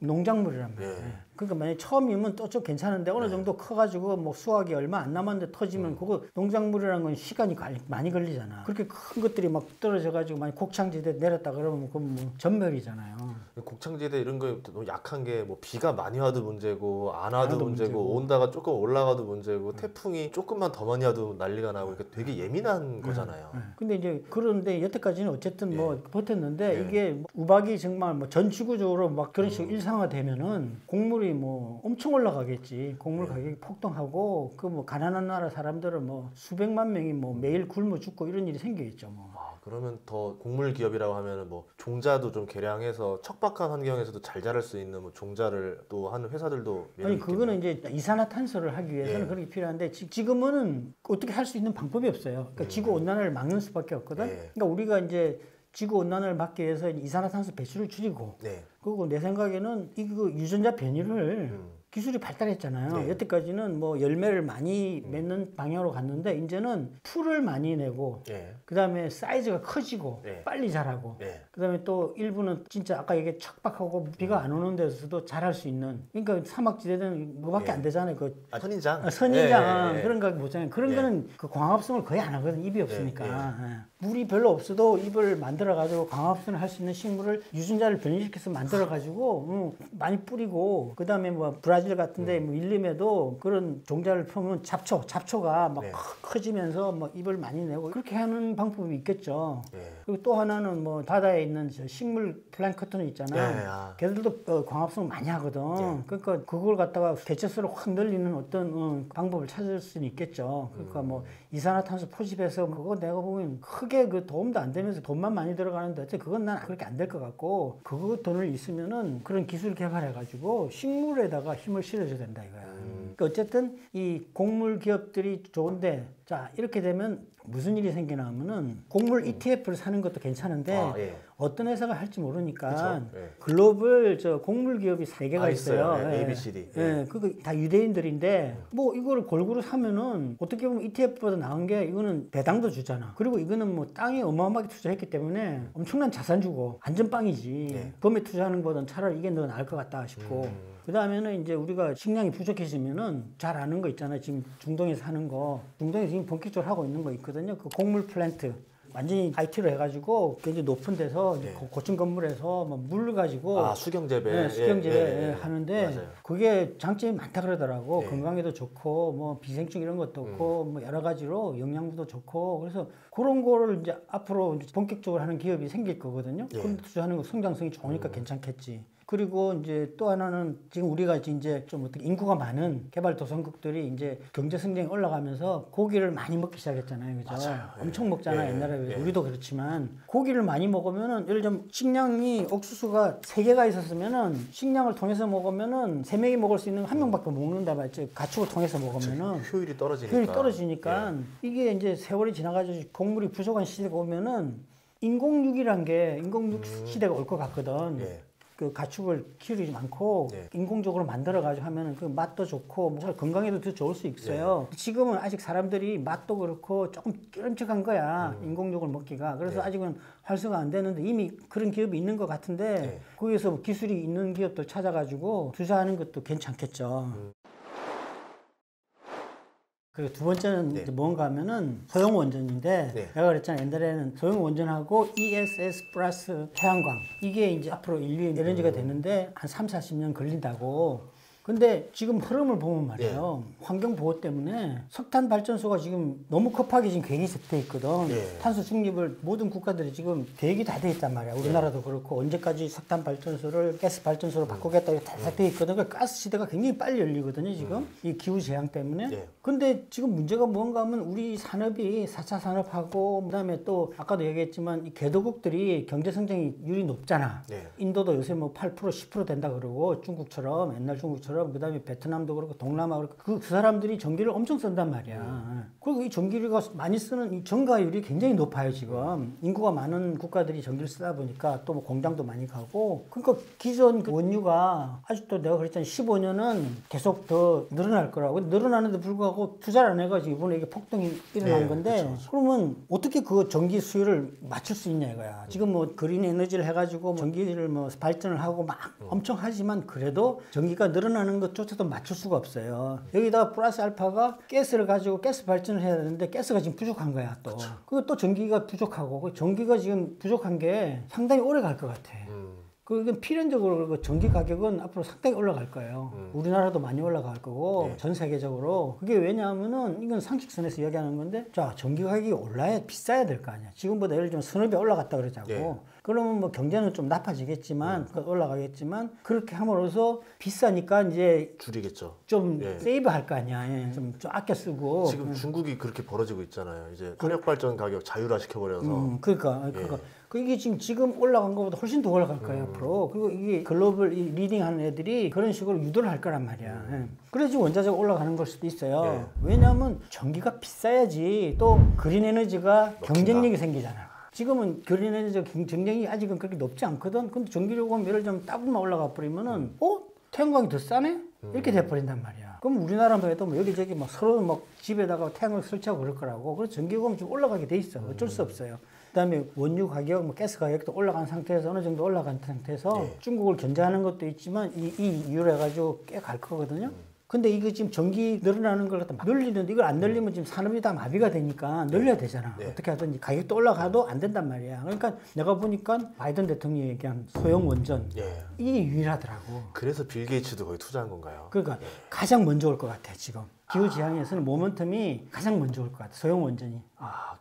농작물이란 말이에요. 그러니까 만약에 처음이면 또 좀 괜찮은데 어느 정도 커가지고 뭐 수확이 얼마 안 남았는데 터지면 그거 농작물이라는 건 시간이 많이 걸리잖아. 그렇게 큰 것들이 막 떨어져가지고 만약 곡창지대 내렸다 그러면 그건 뭐 전멸이잖아요. 곡창지대 이런 거 너무 약한 게 뭐 비가 많이 와도 문제고 안 와도 문제고 온다가 조금 올라가도 문제고 태풍이 조금만 더 많이 와도 난리가 나고 그러니까 되게 예민한 거잖아요. 근데 이제 그런데 여태까지는 어쨌든 뭐 버텼는데 이게 우박이 정말 뭐 전 지구적으로 막 그런 식으로 일상화되면은 곡물이 뭐 엄청 올라가겠지. 곡물 가격이 폭등하고 그 뭐 가난한 나라 사람들은 뭐 수백만 명이 뭐 매일 굶어 죽고 이런 일이 생기겠죠. 뭐. 그러면 더 곡물 기업이라고 하면은 뭐 종자도 좀 개량해서 척박한 환경에서도 잘 자랄 수 있는 뭐 종자를 또 하는 회사들도 아니 그거는 이제 이산화탄소를 하기 위해서는 그렇게 필요한데 지금은 어떻게 할 수 있는 방법이 없어요. 그러니까 지구 온난화를 막는 수밖에 없거든. 그러니까 우리가 이제 지구 온난화를 막기 위해서 이산화탄소 배출을 줄이고 그리고 내 생각에는 이거 유전자 변이를 기술이 발달했잖아요. 네. 여태까지는 뭐 열매를 많이 맺는 방향으로 갔는데 이제는 풀을 많이 내고 그다음에 사이즈가 커지고 빨리 자라고 그다음에 또 일부는 진짜 아까 얘기 척박하고 비가 안 오는 데서도 자랄 수 있는 그러니까 사막지대는 뭐밖에 안 되잖아요. 그 선인장. 선인장 그런 거 보잖아요. 그런 거는 그 광합성을 거의 안 하거든. 잎이 없으니까. 물이 별로 없어도 잎을 만들어 가지고 광합성을 할 수 있는 식물을 유전자를 변이시켜서 만들어 가지고 많이 뿌리고 그다음에 뭐 브라질 같은데 뭐 일림에도 그런 종자를 펴면 잡초가 막 커지면서 뭐 잎을 많이 내고 그렇게 하는 방법이 있겠죠. 그리고 또 하나는 뭐 바다에 있는 식물 플랑크톤 있잖아요. 걔들도 광합성을 많이 하거든. 그러니까 그걸 갖다가 개체수를 확 늘리는 어떤 방법을 찾을 수는 있겠죠. 그러니까 뭐 이산화탄소 포집해서 그거 내가 보면 크게 그 도움도 안 되면서 돈만 많이 들어가는데 그건 난 그렇게 안 될 것 같고 그거 돈을 있으면은 그런 기술 개발해가지고 식물에다가 힘을 실어줘야 된다 이거야. 그러니까 어쨌든 이 곡물 기업들이 좋은데 자 이렇게 되면 무슨 일이 생기나 하면은 곡물 ETF를 사는 것도 괜찮은데 어떤 회사가 할지 모르니까 글로벌 곡물 기업이 3개가 있어요. A, B, C, D. 그거 다 유대인들인데 뭐 이거를 골고루 사면은 어떻게 보면 ETF보다 나은 게 이거는 배당도 주잖아. 그리고 이거는 뭐 땅에 어마어마하게 투자했기 때문에 엄청난 자산 주고 안전빵이지. 범에 투자하는 것보다는 차라리 이게 더 나을 것 같다 싶고. 그 다음에는 이제 우리가 식량이 부족해지면은 잘 아는 거 있잖아요. 지금 중동에서 하는 거. 중동에서 지금 본격적으로 하고 있는 거 있거든요. 그 곡물 플랜트. 완전히 IT로 해가지고 굉장히 높은 데서 고층 건물에서 뭐 물 가지고 수경재배 수경재배 하는데 맞아요. 그게 장점이 많다 그러더라고. 건강에도 좋고 뭐 비생충 이런 것도 없고 뭐 여러 가지로 영양분도 좋고 그래서 그런 거를 이제 앞으로 이제 본격적으로 하는 기업이 생길 거거든요. 그런데 투자하는 거 성장성이 좋으니까 괜찮겠지. 그리고 이제 또 하나는 지금 우리가 이제 좀 어떻게 인구가 많은 개발도상국들이 이제 경제 성장이 올라가면서 고기를 많이 먹기 시작했잖아요. 그죠? 맞아요. 엄청 먹잖아요. 옛날에 우리도 그렇지만 고기를 많이 먹으면은 예를 들면 식량이 옥수수가 3개가 있었으면은 식량을 통해서 먹으면은 3명이 먹을 수 있는 1명밖에 못 먹는다 말이죠. 가축을 통해서 먹으면은 효율이 떨어지니까. 이게 이제 세월이 지나가지고 곡물이 부족한 시대가 오면은 인공육이란 게 인공육 시대가 올 것 같거든. 그 가축을 키우지 않고 인공적으로 만들어가지고 하면은 그 맛도 좋고 뭐 건강에도 더 좋을 수 있어요. 지금은 아직 사람들이 맛도 그렇고 조금 끼름직한 거야. 인공육을 먹기가. 그래서 아직은 활성화 안 되는데 이미 그런 기업이 있는 것 같은데 거기에서 기술이 있는 기업들 찾아가지고 투자하는 것도 괜찮겠죠. 그리고 두 번째는 이제 뭔가 하면은 소형 원전인데 내가 그랬잖아. 옛날에는 소형 원전하고 ESS 플러스 태양광 이게 이제 앞으로 인류의 에너지가 되는데 한 3, 40년 걸린다고. 근데 지금 흐름을 보면 말이에요. 환경 보호 때문에 석탄 발전소가 지금 너무 급하게 지금 계획이 돼 있거든. 탄소 중립을 모든 국가들이 지금 계획이 다 돼 있단 말이야. 우리나라도 그렇고 언제까지 석탄 발전소를 가스 발전소로 바꾸겠다 이게 다 돼 있거든. 그러니까 가스 시대가 굉장히 빨리 열리거든요. 지금 이 기후 재앙 때문에. 근데 지금 문제가 뭔가 하면 우리 산업이 4차 산업하고 그다음에 또 아까도 얘기했지만 이 개도국들이 경제 성장이 율이 높잖아. 인도도 요새 뭐 8% 10% 된다 그러고 중국처럼 옛날 중국처럼 그다음에 베트남도 그렇고 동남아 그렇고 그 사람들이 전기를 엄청 쓴단 말이야. 그리고 이 전기를 많이 쓰는 이 전가율이 굉장히 높아요 지금. 인구가 많은 국가들이 전기를 쓰다 보니까 또 뭐 공장도 많이 가고. 그러니까 기존 그 원유가 아직도 내가 그랬잖아 15년은 계속 더 늘어날 거라고. 늘어나는데 불구하고 투자를 안 해가지고 이번에 이게 폭등이 일어난 건데 그러면 어떻게 그 전기 수요를 맞출 수 있냐 이거야. 지금 뭐 그린 에너지를 해가지고 전기를 뭐 발전을 하고 막 엄청 하지만 그래도 전기가 늘어나는 것조차도 맞출 수가 없어요. 여기다가 플러스 알파가 가스를 가지고 가스 발전을 해야 되는데 가스가 지금 부족한 거야 또. 그리고 또 전기가 부족하고 전기가 지금 부족한 게 상당히 오래 갈 것 같아. 그건 필연적으로 전기 가격은 앞으로 상당히 올라갈 거예요. 우리나라도 많이 올라갈 거고 전 세계적으로. 그게 왜냐하면은 이건 상식선에서 이야기하는 건데 자 전기 가격이 올라야 비싸야 될 거 아니야. 지금보다 예를 들면 서너 배 올라갔다 그러자고. 그러면 뭐 경제는 좀 나빠지겠지만 올라가겠지만 그렇게 함으로써 비싸니까 이제 줄이겠죠. 좀 세이브 할 거 아니야. 좀 아껴 쓰고. 지금 중국이 그렇게 벌어지고 있잖아요. 이제 화력 발전 가격 자율화 시켜버려서. 그러니까 이게 지금 올라간 것보다 훨씬 더 올라갈 거예요 앞으로. 그리고 이게 글로벌 리딩하는 애들이 그런 식으로 유도를 할 거란 말이야. 그래서 원자재가 올라가는 걸 수도 있어요. 왜냐하면 전기가 비싸야지 또 그린 에너지가 경쟁력이 생기잖아. 지금은 그린 에너지 경쟁력이 아직은 그렇게 높지 않거든. 근데 전기료가 예를 들면 따블만 올라가 버리면은 태양광이 더 싸네? 이렇게 돼버린단 말이야. 그럼 우리나라만 해도 뭐 여기저기 막 서로 막 집에다가 태양광 설치하고 그럴 거라고. 그래서 전기요금이 좀 올라가게 돼 있어. 어쩔 수 없어요. 그다음에 원유 가격, 뭐 가스 가격도 올라간 상태에서 어느 정도 올라간 상태에서 중국을 견제하는 것도 있지만 이 이유로 해가지고 꽤 갈 거거든요. 근데 이거 지금 전기 늘어나는 걸 갖다 늘리는데 이걸 안 늘리면 지금 산업이 다 마비가 되니까 늘려야 되잖아. 어떻게 하든지 가격도 올라가도 안 된단 말이야. 그러니까 내가 보니까 바이든 대통령이 얘기한 소형 원전 이게 유일하더라고. 그래서 빌 게이츠도 거기 투자한 건가요? 그러니까 가장 먼저 올 것 같아 지금. 기후지향에서는 모멘텀이 가장 먼저 올 것 같아. 소형 원전이.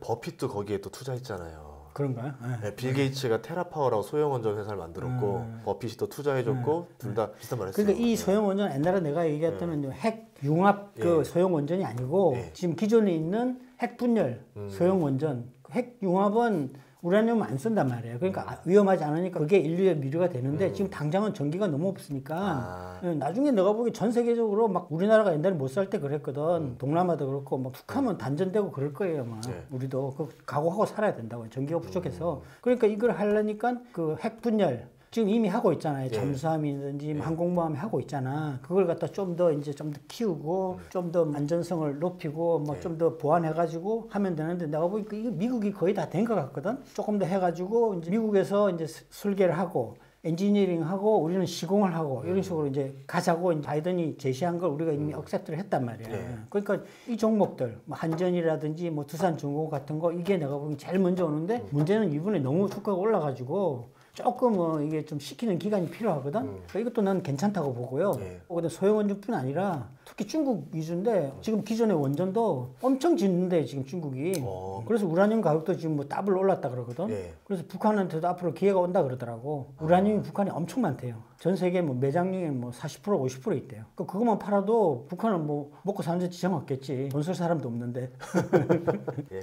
버핏도 거기에 또 투자했잖아요. 그런가요? 네, 빌 게이츠가 테라파워라고 소형 원전 회사를 만들었고 버핏이 또 투자해줬고 둘 다 비슷한 말 했어요. 그러니까 이 소형 원전 옛날에 내가 얘기했던 핵 융합 그 소형 원전이 아니고 지금 기존에 있는 핵 분열 소형 원전 핵 융합은 우라늄 안 쓴단 말이에요. 그러니까 위험하지 않으니까 그게 인류의 미래가 되는데 지금 당장은 전기가 너무 없으니까 나중에 내가 보기 전 세계적으로 막 우리나라가 옛날에 못 살 때 그랬거든. 동남아도 그렇고 막 툭하면 단전되고 그럴 거예요. 막 우리도 그 각오하고 살아야 된다고요. 전기가 부족해서. 그러니까 이걸 하려니까 그 핵 분열 지금 이미 하고 있잖아요. 잠수함이든지 항공모함이 하고 있잖아. 그걸 갖다 좀 더 이제 좀 더 키우고 좀 더 안전성을 높이고 뭐 좀 더 보완해가지고 하면 되는데 내가 보니까 이거 미국이 거의 다 된 것 같거든. 조금 더 해가지고 이제 미국에서 이제 설계를 하고 엔지니어링하고 우리는 시공을 하고 이런 식으로 이제 가자고 이제 바이든이 제시한 걸 우리가 이미 억셉트를 했단 말이야. 그러니까 이 종목들 뭐 한전이라든지 뭐 두산중공업 같은 거 이게 내가 보기 제일 먼저 오는데 문제는 이번에 너무 주가가 올라가지고. 조금 이게 좀 식히는 기간이 필요하거든. 그러니까 이것도 난 괜찮다고 보고요. 근데 소형 원전뿐 아니라 특히 중국 위주인데 지금 기존의 원전도 엄청 짓는데 지금 중국이. 그래서 우라늄 가격도 지금 뭐 더블 올랐다 그러거든. 그래서 북한한테도 앞으로 기회가 온다 그러더라고. 우라늄이 북한에 엄청 많대요. 전 세계 뭐 매장률이 뭐 40% 50% 있대요. 그것만 팔아도 북한은 뭐 먹고 사는데 지장 없겠지. 돈 쓸 사람도 없는데.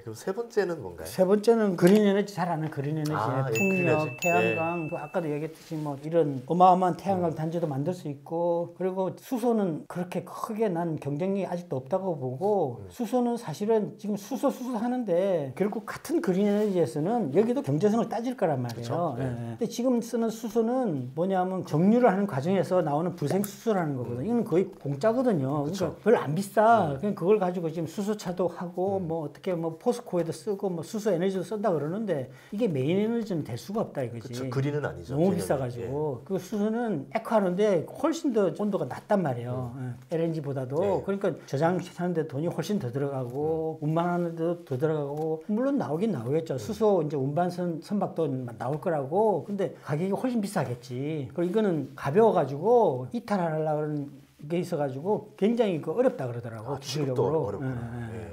그럼 세 번째는 뭔가요? 세 번째는 그린 에너지 잘 아는 그린 에너지. 풍력, 태양광. 그 아까도 얘기했듯이 뭐 이런 어마어마한 태양광 단지도 만들 수 있고 그리고 수소는 그렇게 크게 난 경쟁력이 아직도 없다고 보고 수소는 사실은 지금 수소 하는데 결국 같은 그린 에너지에서는 여기도 경제성을 따질 거란 말이에요. 근데 지금 쓰는 수소는 뭐냐면 정유를 하는 과정에서 나오는 불생수소라는 거거든요. 이건 거의 공짜거든요. 그러니까 별로 안 비싸. 그냥 그걸 가지고 지금 수소차도 하고 뭐 어떻게 뭐 포스코에도 쓰고 뭐 수소 에너지도 쓴다 그러는데 이게 메인 에너지는 될 수가 없다 이거지. 그린은 아니죠. 너무 비싸가지고 그 수소는 에코하는데 훨씬 더 온도가 낮단 말이에요. LNG보다도. 그러니까 저장하는데 돈이 훨씬 더 들어가고 운반하는데도 더 들어가고 물론 나오긴 나오겠죠. 수소 이제 운반선 선박도 나올 거라고. 근데 가격이 훨씬 비싸겠지. 그리고 이거는 가벼워가지고 이탈하려는 게 있어가지고 굉장히 어렵다 그러더라고. 기술적으로.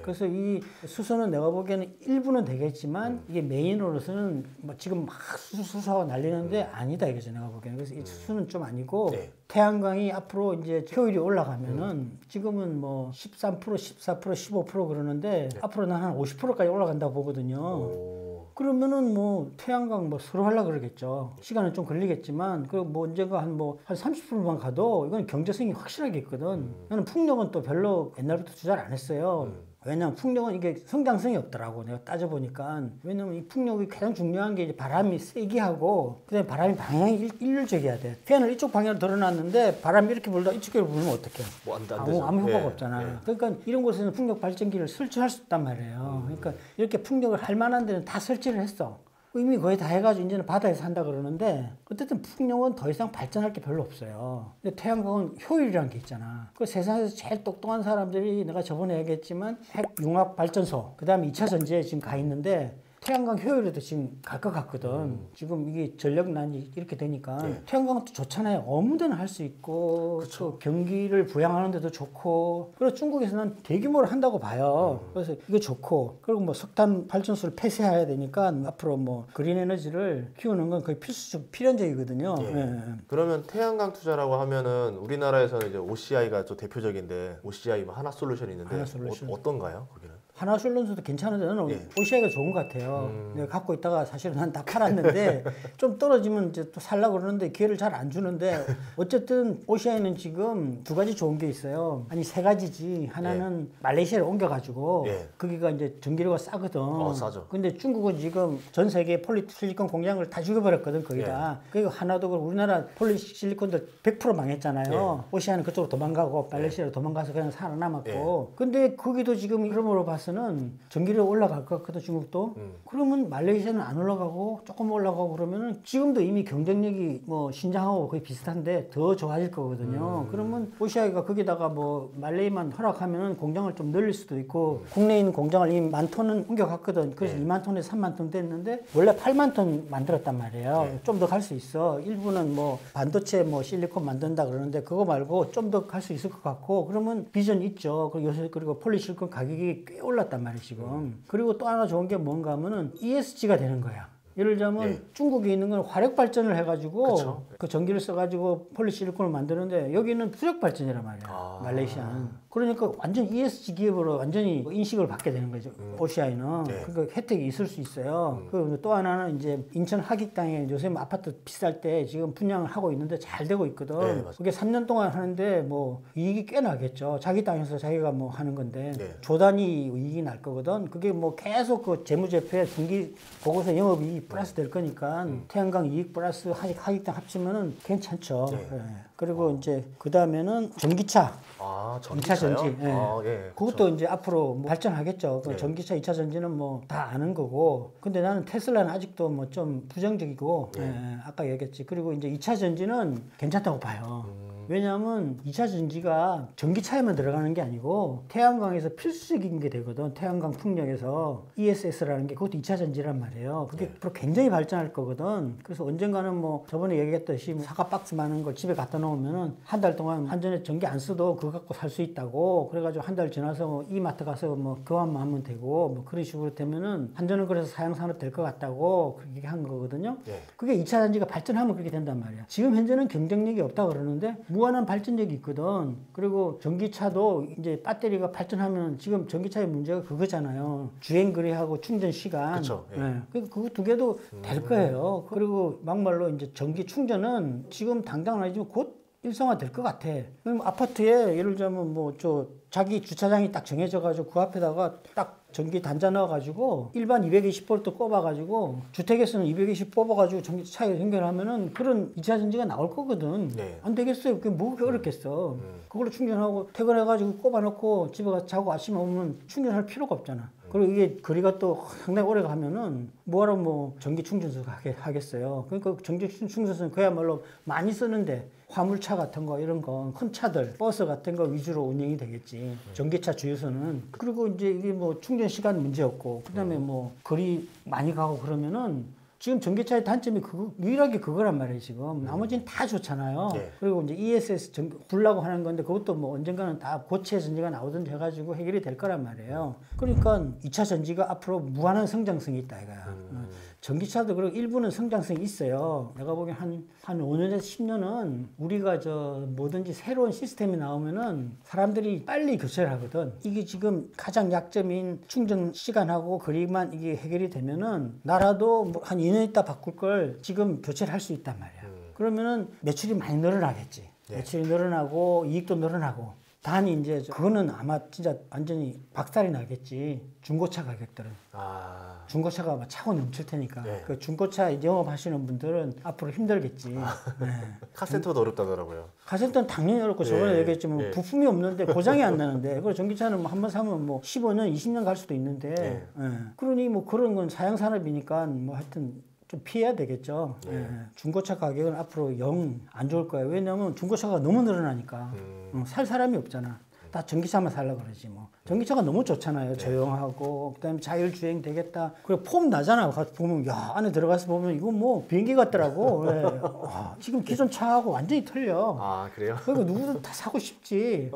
그래서 이 수소는 내가 보기에는 일부는 되겠지만 이게 메인으로서는 뭐 지금 막 수소하고 난리는데 아니다 이거죠 내가 보기에는. 그래서 이 수소는 좀 아니고 태양광이 앞으로 이제 효율이 올라가면은 지금은 뭐 13%, 14%, 15% 그러는데 앞으로 난 한 50%까지 올라간다고 보거든요. 그러면은 뭐 태양광 뭐 서로 하려고 그러겠죠. 시간은 좀 걸리겠지만 그 뭐 언젠가 한 30%만 가도 이건 경제성이 확실하게 있거든. 나는 풍력은 또 별로 옛날부터 투자를 안 했어요. 왜냐면 풍력은 이게 성장성이 없더라고 내가 따져보니까. 왜냐면 이 풍력이 가장 중요한 게 이제 바람이 세게 하고 그다음에 바람이 방향이 일률적이어야 돼. 팬을 이쪽 방향으로 돌려놨는데 바람이 이렇게 불다 이쪽으로 불면 어떡해. 뭐 안 되죠. 아무 효과가 없잖아. 그러니까 이런 곳에는 풍력 발전기를 설치할 수 있단 말이에요. 그러니까 이렇게 풍력을 할 만한 데는 다 설치를 했어. 이미 거의 다 해가지고 이제는 바다에서 한다 그러는데 어쨌든 풍력은 더 이상 발전할 게 별로 없어요. 근데 태양광은 효율이라는 게 있잖아. 그 세상에서 제일 똑똑한 사람들이 내가 저번에 얘기했지만 핵 융합 발전소 그 다음에 2차 전지에 지금 가 있는데 태양광 효율에도 지금 갈 것 같거든. 지금 이게 전력난이 이렇게 되니까 태양광은 또 좋잖아요. 아무 데나 할 수 있고 또 경기를 부양하는 데도 좋고 그래서 중국에서는 대규모로 한다고 봐요. 그래서 이거 좋고 그리고 뭐 석탄 발전소를 폐쇄해야 되니까 앞으로 뭐 그린 에너지를 키우는 건 거의 필연적이거든요. 그러면 태양광 투자라고 하면은 우리나라에서는 이제 OCI가 또 대표적인데 OCI 뭐 하나솔루션이 있는데 하나솔루션. 어떤가요? 거기는? 하나솔론스도 괜찮은데 저는 예. OCI가 좋은 것 같아요. 내가 갖고 있다가 사실은 난 다 팔았는데 좀 떨어지면 이제 또 살려고 그러는데 기회를 잘 안 주는데 어쨌든 OCI는 지금 두 가지 좋은 게 있어요. 아니 세 가지지. 하나는 말레이시아를 옮겨가지고 거기가 이제 전기료가 싸거든. 싸죠. 근데 중국은 지금 전 세계 폴리실리콘 공장을 다 죽여버렸거든 거기다. 그리고 하나도 그렇고 우리나라 폴리실리콘도 100% 망했잖아요. OCI는 그쪽으로 도망가고 말레이시아로 도망가서 그냥 살아남았고. 근데 거기도 지금 이름으로 봐서는 전기료 올라갈 것 같거든 중국도. 그러면 말레이시아는 안 올라가고 조금 올라가고 그러면은 지금도 이미 경쟁력이 뭐 신장하고 거의 비슷한데 더 좋아질 거거든요. 그러면 OCI가 거기다가 뭐 말레이만 허락하면은 공장을 좀 늘릴 수도 있고 국내에 있는 공장을 이미 10,000톤은 옮겨갔거든. 그래서 2만 톤에서 3만 톤 됐는데 원래 8만 톤 만들었단 말이에요. 좀 더 갈 수 있어. 일부는 뭐 반도체 뭐 실리콘 만든다 그러는데 그거 말고 좀 더 갈 수 있을 것 같고 그러면 비전 있죠. 그리고 폴리실리콘 가격이 꽤 올랐단 말이에요 지금. 그리고 또 하나 좋은 게 뭔가 하면은 ESG가 되는 거야. 예를 들자면 중국에 있는 건 화력 발전을 해가지고 그 전기를 써가지고 폴리실리콘을 만드는데 여기는 수력 발전이란 말이야. 말레이시아는. 그러니까 완전 ESG 기업으로 완전히 인식을 받게 되는 거죠. OCI는. 그러니까 혜택이 있을 수 있어요. 그리고 또 하나는 이제 인천 하객당에 요새 뭐 아파트 비쌀 때 지금 분양을 하고 있는데 잘 되고 있거든. 그게 3년 동안 하는데 뭐 이익이 꽤 나겠죠. 자기 땅에서 자기가 뭐 하는 건데 조 단위 이익이 날 거거든. 그게 뭐 계속 그 재무제표에 분기 보고서 영업이익 플러스 될 거니까 태양광 이익 플러스 하객당 합치면은 괜찮죠. 그리고 이제 그 다음에는 전기차. 전기차요? 2차 전지. 그것도 그렇죠. 이제 앞으로 뭐 발전하겠죠. 그 전기차 2차 전지는 뭐 다 아는 거고. 근데 나는 테슬라는 아직도 뭐 좀 부정적이고, 아까 얘기했지. 그리고 이제 2차 전지는 괜찮다고 봐요. 왜냐하면 2차 전지가 전기차에만 들어가는 게 아니고 태양광에서 필수적인 게 되거든. 태양광 풍력에서 ESS라는 게 그것도 2차 전지란 말이에요. 그게 앞으로 굉장히 발전할 거거든. 그래서 언젠가는 뭐 저번에 얘기했듯이 뭐 사과 박스 많은 걸 집에 갖다 놓으면은 한 달 동안 한전에 전기 안 써도 그거 갖고 살 수 있다고. 그래가지고 한 달 지나서 뭐 이마트 가서 뭐 교환만 하면 되고 뭐 그런 식으로 되면은 한전은 그래서 사양산업 될 것 같다고 그렇게 한 거거든요. 그게 2차 전지가 발전하면 그렇게 된단 말이야. 지금 현재는 경쟁력이 없다 그러는데 무한한 발전력이 있거든. 그리고 전기차도 이제 배터리가 발전하면 지금 전기차의 문제가 그거잖아요. 주행 거리하고 충전 시간. 그쵸, 그러니까 그거 두 개도 될 거예요. 그리고 막말로 이제 전기 충전은 지금 당장 아니지만 곧 일상화 될 것 같아. 그럼 아파트에 예를 들자면 뭐 저 자기 주차장이 딱 정해져 가지고 그 앞에다가 딱 전기 단자 넣어가지고 일반 220V 꼽아가지고 주택에서는 220 뽑아가지고 전기차에 연결하면은 그런 2차 전지가 나올 거거든. 안 되겠어요. 그게 뭐가 어렵겠어. 그걸로 충전하고 퇴근해가지고 꼽아놓고 집에 가서 자고 아침에 오면 충전할 필요가 없잖아. 그리고 이게 거리가 또 상당히 오래 가면은 뭐하러 뭐 전기 충전소 하겠어요. 그러니까 전기 충전소는 그야말로 많이 쓰는데 화물차 같은 거 이런 거 큰 차들 버스 같은 거 위주로 운영이 되겠지. 전기차 주유소는. 그리고 이제 이게 뭐 충전 시간 문제 없고 그다음에 뭐 거리 많이 가고 그러면은 지금 전기차의 단점이 유일하게 그거란 말이에요, 지금. 나머지는 다 좋잖아요. 그리고 이제 ESS 불라고 하는 건데 그것도 뭐 언젠가는 다 고체 전지가 나오든지 해가지고 해결이 될 거란 말이에요. 그러니까 2차 전지가 앞으로 무한한 성장성이 있다, 이거야. 전기차도 그리고 일부는 성장성이 있어요. 내가 보기엔 한 5년에서 10년은 우리가 뭐든지 새로운 시스템이 나오면은 사람들이 빨리 교체를 하거든. 이게 지금 가장 약점인 충전 시간하고 거리만 이게 해결이 되면은 나라도 뭐 한 2년 있다 바꿀 걸 지금 교체를 할 수 있단 말이야. 그러면은 매출이 많이 늘어나겠지. 매출이 늘어나고 이익도 늘어나고. 단 이제 그거는 아마 진짜 완전히 박살이 나겠지. 중고차 가격들은. 중고차가 막 차고 넘칠 테니까. 그 중고차 영업하시는 분들은 앞으로 힘들겠지. 카센터도 어렵다더라고요. 카센터는 당연히 어렵고 저번에 얘기했지만 부품이 없는데 고장이 안 나는데 그리고 전기차는 뭐 한 번 사면 뭐 15년, 20년 갈 수도 있는데 그러니 뭐 그런 건 사양 산업이니까 뭐 하여튼 좀 피해야 되겠죠. 중고차 가격은 앞으로 영 안 좋을 거예요. 왜냐하면 중고차가 너무 늘어나니까 살 사람이 없잖아. 다 전기차만 살려고 그러지 뭐. 전기차가 너무 좋잖아요. 조용하고 그다음에 자율주행 되겠다. 그리고 폼 나잖아. 가서 보면 야 안에 들어가서 보면 이거 뭐 비행기 같더라고. 지금 기존 차하고 완전히 틀려. 그래요? 그러니까 누구든 다 사고 싶지.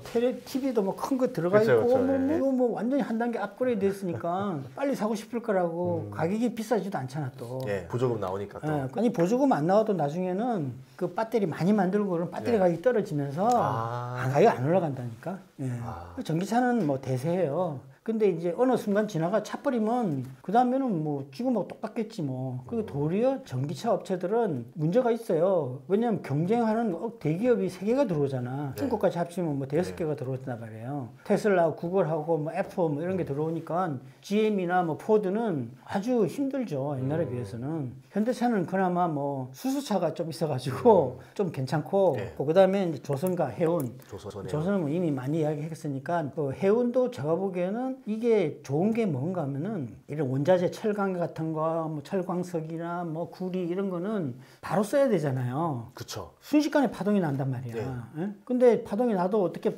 TV도 뭐 큰 거 들어가 그쵸, 있고 그쵸, 뭐 완전히 한 단계 업그레이드 됐으니까 빨리 사고 싶을 거라고. 가격이 비싸지도 않잖아 또. 보조금 나오니까 또. 아니 보조금 안 나와도 나중에는 그 배터리 많이 만들고 그런 배터리 가격이 떨어지면서 가격이 안 올라간다니까. 전기차는 뭐 대세예요. 근데 이제 어느 순간 지나가 차버리면 그 다음에는 뭐 지금하고 똑같겠지 뭐. 그리고 도리어 전기차 업체들은 문제가 있어요. 왜냐하면 경쟁하는 대기업이 3개가 들어오잖아. 중국까지 합치면 뭐 5개가 들어온단 말이에요. 테슬라, 구글하고 뭐 애플 뭐 이런 게 들어오니까 GM이나 뭐 포드는 아주 힘들죠. 옛날에 비해서는. 현대차는 그나마 뭐 수소차가 좀 있어가지고 좀 괜찮고, 그 다음에 이제 조선과 해운. 조선은 뭐 이미 많이 이야기했으니까, 그 해운도 제가 보기에는 이게 좋은 게 뭔가 하면은 이런 원자재 철강 같은 거, 뭐 철광석이나 뭐 구리 이런 거는 바로 써야 되잖아요. 그쵸. 순식간에 파동이 난단 말이야. 예? 근데 파동이 나도 어떻게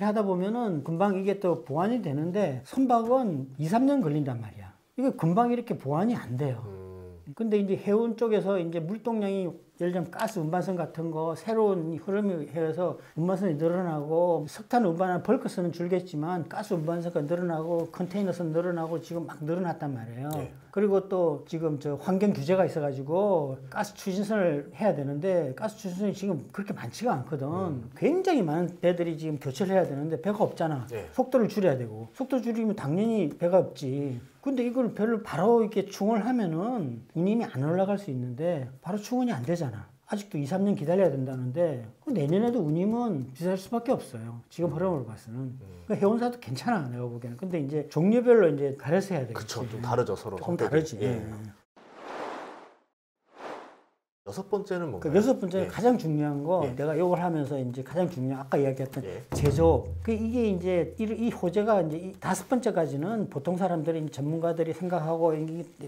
하다 보면은 금방 이게 또 보완이 되는데 선박은 2, 3년 걸린단 말이야. 이게 금방 이렇게 보완이 안 돼요. 근데 이제 해운 쪽에서 이제 물동량이 예를 들면 가스 운반선 같은 거 새로운 흐름이 해서 운반선이 늘어나고 석탄 운반하는 벌크선은 줄겠지만 가스 운반선가 늘어나고 컨테이너선 늘어나고 지금 막 늘어났단 말이에요. 그리고 또 지금 저 환경 규제가 있어가지고 가스 추진선을 해야 되는데 가스 추진선이 지금 그렇게 많지가 않거든. 굉장히 많은 배들이 지금 교체를 해야 되는데 배가 없잖아. 속도를 줄여야 되고 속도 줄이면 당연히 배가 없지. 근데 이걸 배를 바로 이렇게 충원을 하면은 운임이 안 올라갈 수 있는데 바로 충원이 안 되잖아. 아직도 2, 3년 기다려야 된다는데 내년에도 운임은 비쌀 수밖에 없어요. 지금 흐름을 봐서는. 그러니까 해운사도 괜찮아 내가 보기에는. 근데 이제 종류별로 이제 가려서 해야 되겠지. 그쵸. 좀 다르죠 서로. 좀 다르지. 여섯 번째는 뭔가요? 그 여섯 번째는 가장 중요한 거 내가 이걸 하면서 이제 가장 중요한 아까 이야기했던 제조업. 그 이게 이제 이 호재가 이제 이 5번째까지는 보통 사람들이 전문가들이 생각하고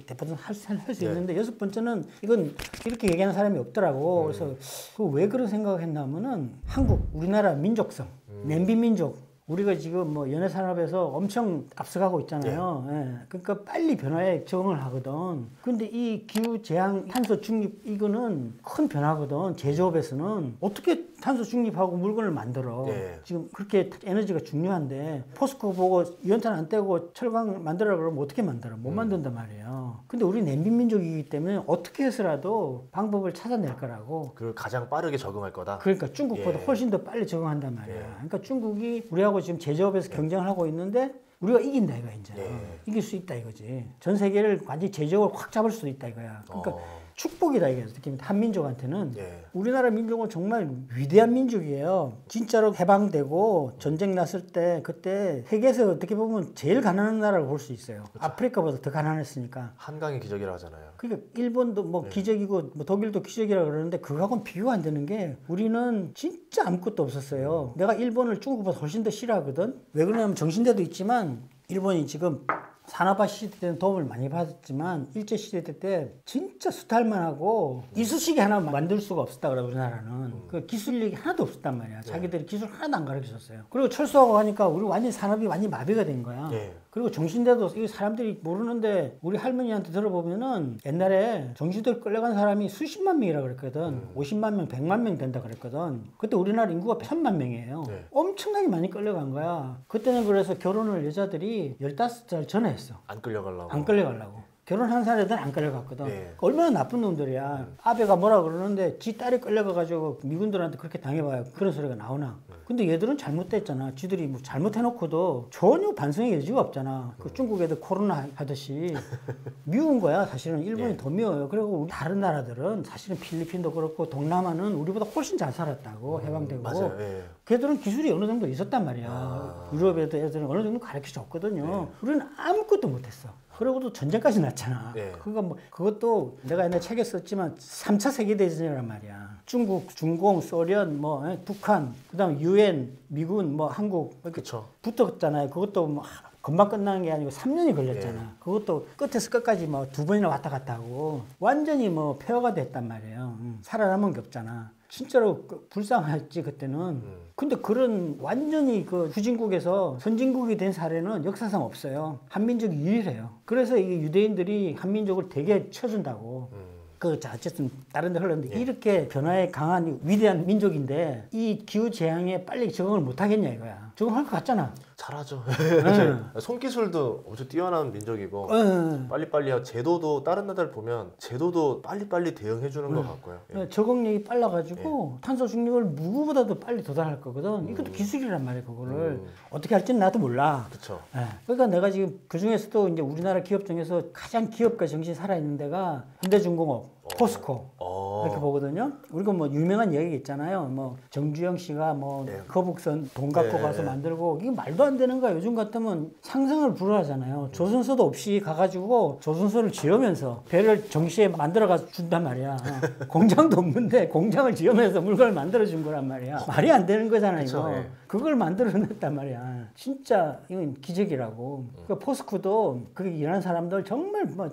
대부분 할 수 있는데 여섯 번째는 이건 이렇게 얘기하는 사람이 없더라고. 그래서 그 왜 그런 생각을 했냐면은 한국 우리나라 민족성, 냄비 민족. 우리가 지금 뭐 연해산업에서 엄청 앞서가고 있잖아요. 그러니까 빨리 변화에 적응을 하거든. 근데 이 기후재앙 탄소 중립 이거는 큰 변화거든. 제조업에서는 어떻게 탄소 중립하고 물건을 만들어. 지금 그렇게 에너지가 중요한데 포스코 보고 연탄 안 떼고 철강 만들어 그러면 어떻게 만들어? 못 만든단 말이에요. 근데 우리 냄비민족이기 때문에 어떻게 해서라도 방법을 찾아낼 거라고. 그걸 가장 빠르게 적응할 거다. 그러니까 중국보다 훨씬 더 빨리 적응한단 말이야. 그러니까 중국이 우리하고 지금 제조업에서 경쟁을 하고 있는데 우리가 이긴다 이거야 이제. 이길 수 있다 이거지. 전 세계를 완전히 제조업을 확 잡을 수도 있다 이거야. 그러니까 축복이다 이게 느낌. 한민족한테는 우리나라 민족은 정말 위대한 민족이에요. 진짜로 해방되고 전쟁 났을 때 그때 세계에서 어떻게 보면 제일 가난한 나라를 볼 수 있어요. 그쵸. 아프리카보다 더 가난했으니까. 한강의 기적이라고 하잖아요. 그러니까 일본도 뭐 기적이고 뭐 독일도 기적이라고 그러는데 그거하고는 비교가 안 되는 게 우리는 진짜 아무것도 없었어요. 내가 일본을 중국보다 훨씬 더 싫어하거든. 왜 그러냐면 정신대도 있지만 일본이 지금 산업화 시대 때는 도움을 많이 받았지만 일제시대 때 진짜 수탈만 하고 이쑤시개 하나 만들 수가 없었다 그래 우리나라는. 그 기술력이 하나도 없었단 말이야. 자기들이 기술 하나도 안 가르쳐줬어요. 그리고 철수하고 하니까 우리 완전 산업이 완전 마비가 된 거야. 그리고 정신대도 이 사람들이 모르는데 우리 할머니한테 들어보면은 옛날에 정신대 끌려간 사람이 수십만 명이라 그랬거든. 50만 명, 100만 명 된다 그랬거든. 그때 우리나라 인구가 1000만 명이에요. 엄청나게 많이 끌려간 거야. 그때는 그래서 결혼을 여자들이 15살 전에 했어. 안 끌려가려고. 안 끌려가려고. 결혼한 사람들은 안 끌려갔거든. 얼마나 나쁜 놈들이야. 아베가 뭐라 그러는데 지 딸이 끌려가가지고 미군들한테 그렇게 당해봐요. 그런 소리가 나오나. 근데 얘들은 잘못됐잖아. 지들이 뭐 잘못해놓고도 전혀 반성의 여지가 없잖아. 그 중국 애들 코로나 하듯이 미운 거야. 사실은 일본이 더 미워요. 그리고 우리 다른 나라들은 사실은 필리핀도 그렇고 동남아는 우리보다 훨씬 잘 살았다고 해방되고. 맞아요. 걔들은 기술이 어느 정도 있었단 말이야. 유럽 애들은 어느 정도 가르쳐줬거든요. 우리는 아무것도 못했어. 그러고도 전쟁까지 났잖아. 그거 뭐 그것도 내가 옛날에 책에 썼지만 3차 세계대전이란 말이야. 중국, 중공, 소련, 뭐 북한, 그다음 유엔, 미군, 뭐 한국 이렇게 붙었잖아요. 그것도 뭐 금방 끝나는 게 아니고 3년이 걸렸잖아. 그것도 끝에서 끝까지 뭐 2번이나 왔다 갔다 하고 완전히 뭐 폐허가 됐단 말이에요. 살아남은 게 없잖아. 진짜로 불쌍했지 그때는. 근데 그런 완전히 그 후진국에서 선진국이 된 사례는 역사상 없어요. 한민족이 유일해요. 그래서 이게 유대인들이 한민족을 되게 쳐준다고. 자, 어쨌든 다른 데 흘렀는데 이렇게 변화에 강한 위대한 민족인데 이 기후재앙에 빨리 적응을 못 하겠냐 이거야. 저거 할 것 같잖아. 잘하죠. 네. 손기술도 엄청 뛰어난 민족이고 네. 빨리빨리 하고 제도도 다른 나라들 보면 제도도 빨리빨리 대응해 주는 것 같고요. 예. 적응력이 빨라가지고 탄소 중립을 누구보다도 빨리 도달할 거거든. 이것도 기술이란 말이야. 그거를 어떻게 할지는 나도 몰라. 그렇죠. 예. 그러니까 내가 지금 그 중에서도 이제 우리나라 기업 중에서 가장 기업가 정신이 살아있는 데가 현대중공업, 포스코 이렇게 보거든요. 우리가 뭐 유명한 얘기 있잖아요. 뭐 정주영 씨가 뭐 거북선 돈 갖고 가서 만들고 이게 말도 안 되는 거야. 요즘 같으면 상상을 불허하잖아요. 조선소도 없이 가가지고 조선소를 지으면서 배를 정시에 만들어가 준단 말이야. 공장도 없는데 공장을 지으면서 물건을 만들어 준 거란 말이야. 말이 안 되는 거잖아요. 그쵸, 이거. 그걸 만들어냈단 말이야. 진짜 이건 기적이라고. 그 포스코도 그게 일하는 사람들 정말 뭐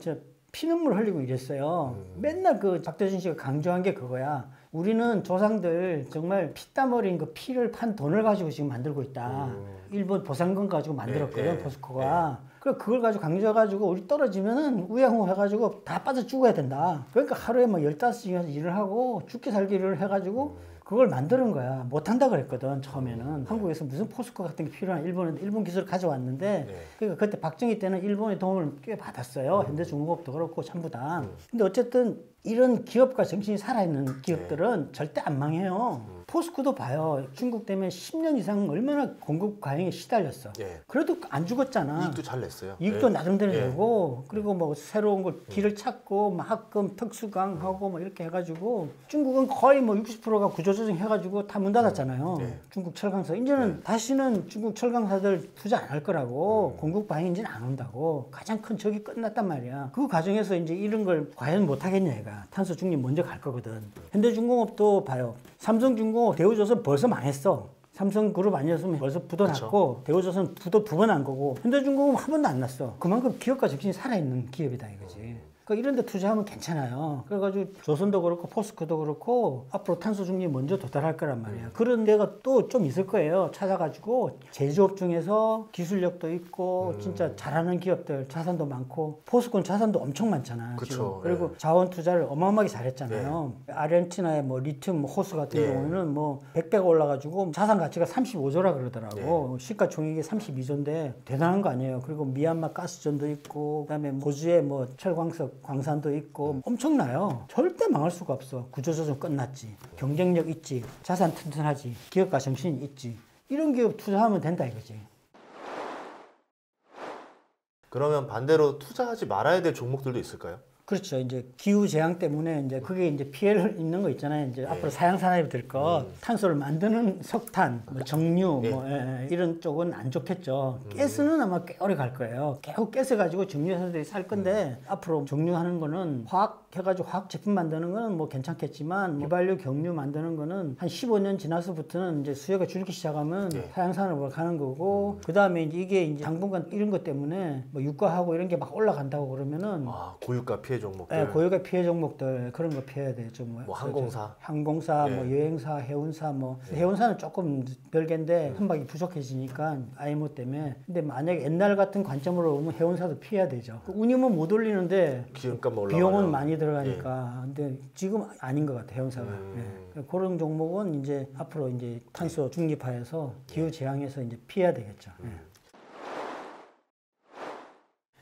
피눈물 흘리고 이랬어요. 맨날 그 박대준 씨가 강조한 게 그거야. 우리는 조상들 정말 피땀 어린 그 피를 판 돈을 가지고 지금 만들고 있다. 일본 보상금 가지고 만들었거든, 포스코가. 그래 그걸 가지고 강조해가지고 우리 떨어지면은 우양호 해가지고 다 빠져 죽어야 된다. 그러니까 하루에 뭐 15시간 일을 하고 죽기 살기를 해가지고 그걸 만드는 거야. 못한다 그랬거든 처음에는. 한국에서 무슨 포스코 같은 게 필요한 일본 기술을 가져왔는데 그러니까 그때 박정희 때는 일본의 도움을 꽤 받았어요. 현대중공업도 그렇고 전부 다. 근데 어쨌든 이런 기업가 정신이 살아있는 기업들은 절대 안 망해요. 포스코도 봐요. 중국 때문에 10년 이상 얼마나 공급 과잉에 시달렸어. 그래도 안 죽었잖아. 이익도 잘 냈어요. 이익도 나름대로 내고 그리고 뭐 새로운 걸 길을 찾고 막 합금 특수강하고 뭐 이렇게 해가지고 중국은 거의 뭐 60%가 구조조정 해가지고 다 문 닫았잖아요. 중국 철강사 이제는 다시는 중국 철강사들 투자 안 할 거라고 공급 과잉 이제는 안 온다고 가장 큰 적이 끝났단 말이야. 그 과정에서 이제 이런 걸 과연 못 하겠냐 얘가. 탄소 중립 먼저 갈 거거든. 현대중공업도 봐요. 삼성중공업 대우조선 벌써 망했어. 삼성그룹 아니었으면 벌써 부도 났고 대우조선 부도 2번 난 거고 현대중공업 한 번도 안 났어. 그만큼 기업가 정신이 살아있는 기업이다 이거지. 그러니까 이런 데 투자하면 괜찮아요. 그래가지고 조선도 그렇고 포스코도 그렇고 앞으로 탄소 중립 먼저 도달할 거란 말이야. 그런 데가 또 좀 있을 거예요. 찾아가지고 제조업 중에서 기술력도 있고 진짜 잘하는 기업들 자산도 많고 포스코는 자산도 엄청 많잖아. 지금. 그리고 자원 투자를 어마어마하게 잘했잖아요. 아르헨티나의 뭐 리튬 호수 같은 경우는 뭐 100배가 올라가지고 자산 가치가 35조라 그러더라고. 시가총액이 32조인데 대단한 거 아니에요. 그리고 미얀마 가스전도 있고 그다음에 호주에 뭐 철광석 광산도 있고 엄청나요. 절대 망할 수가 없어. 구조조정 끝났지. 경쟁력 있지. 자산 튼튼하지. 기업가 정신이 있지. 이런 기업 투자하면 된다 이거지. 그러면 반대로 투자하지 말아야 될 종목들도 있을까요? 그렇죠. 이제 기후 재앙 때문에 이제 그게 이제 피해를 입는 거 있잖아요. 이제 앞으로 사양 산업이 될 것, 탄소를 만드는 석탄, 뭐 정유, 뭐 이런 쪽은 안 좋겠죠. 가스는 아마 꽤 오래 갈 거예요. 계속 가스 가지고 정유 회사들이 살 건데 앞으로 정유하는 거는 화학 해가지고 화학 제품 만드는 거는 뭐 괜찮겠지만 휘발유, 경유 만드는 거는 한 15년 지나서부터는 이제 수요가 줄기 시작하면 사양 산업으로 가는 거고 그 다음에 이게 이제 당분간 이런 것 때문에 뭐 유가하고 이런 게 막 올라간다고 그러면은 고유가 피해 종목들. 네, 고유가 피해 종목들 그런 거 피해야 되죠. 뭐 항공사, 뭐 여행사, 해운사 뭐 해운사는 조금 별개인데 선박이 부족해지니까 IMO 때문에. 근데 만약에 옛날 같은 관점으로 보면 해운사도 피해야 되죠. 운임은 못 올리는데 기름값만 올라가면 비용은 많이 들어가니까. 근데 지금 아닌 것 같아 해운사가. 그런 종목은 이제 앞으로 이제 탄소 중립화해서 기후 재앙에서 이제 피해야 되겠죠.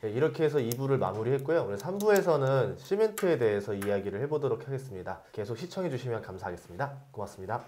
이렇게 해서 2부를 마무리했고요. 오늘 3부에서는 시멘트에 대해서 이야기를 해보도록 하겠습니다. 계속 시청해주시면 감사하겠습니다. 고맙습니다.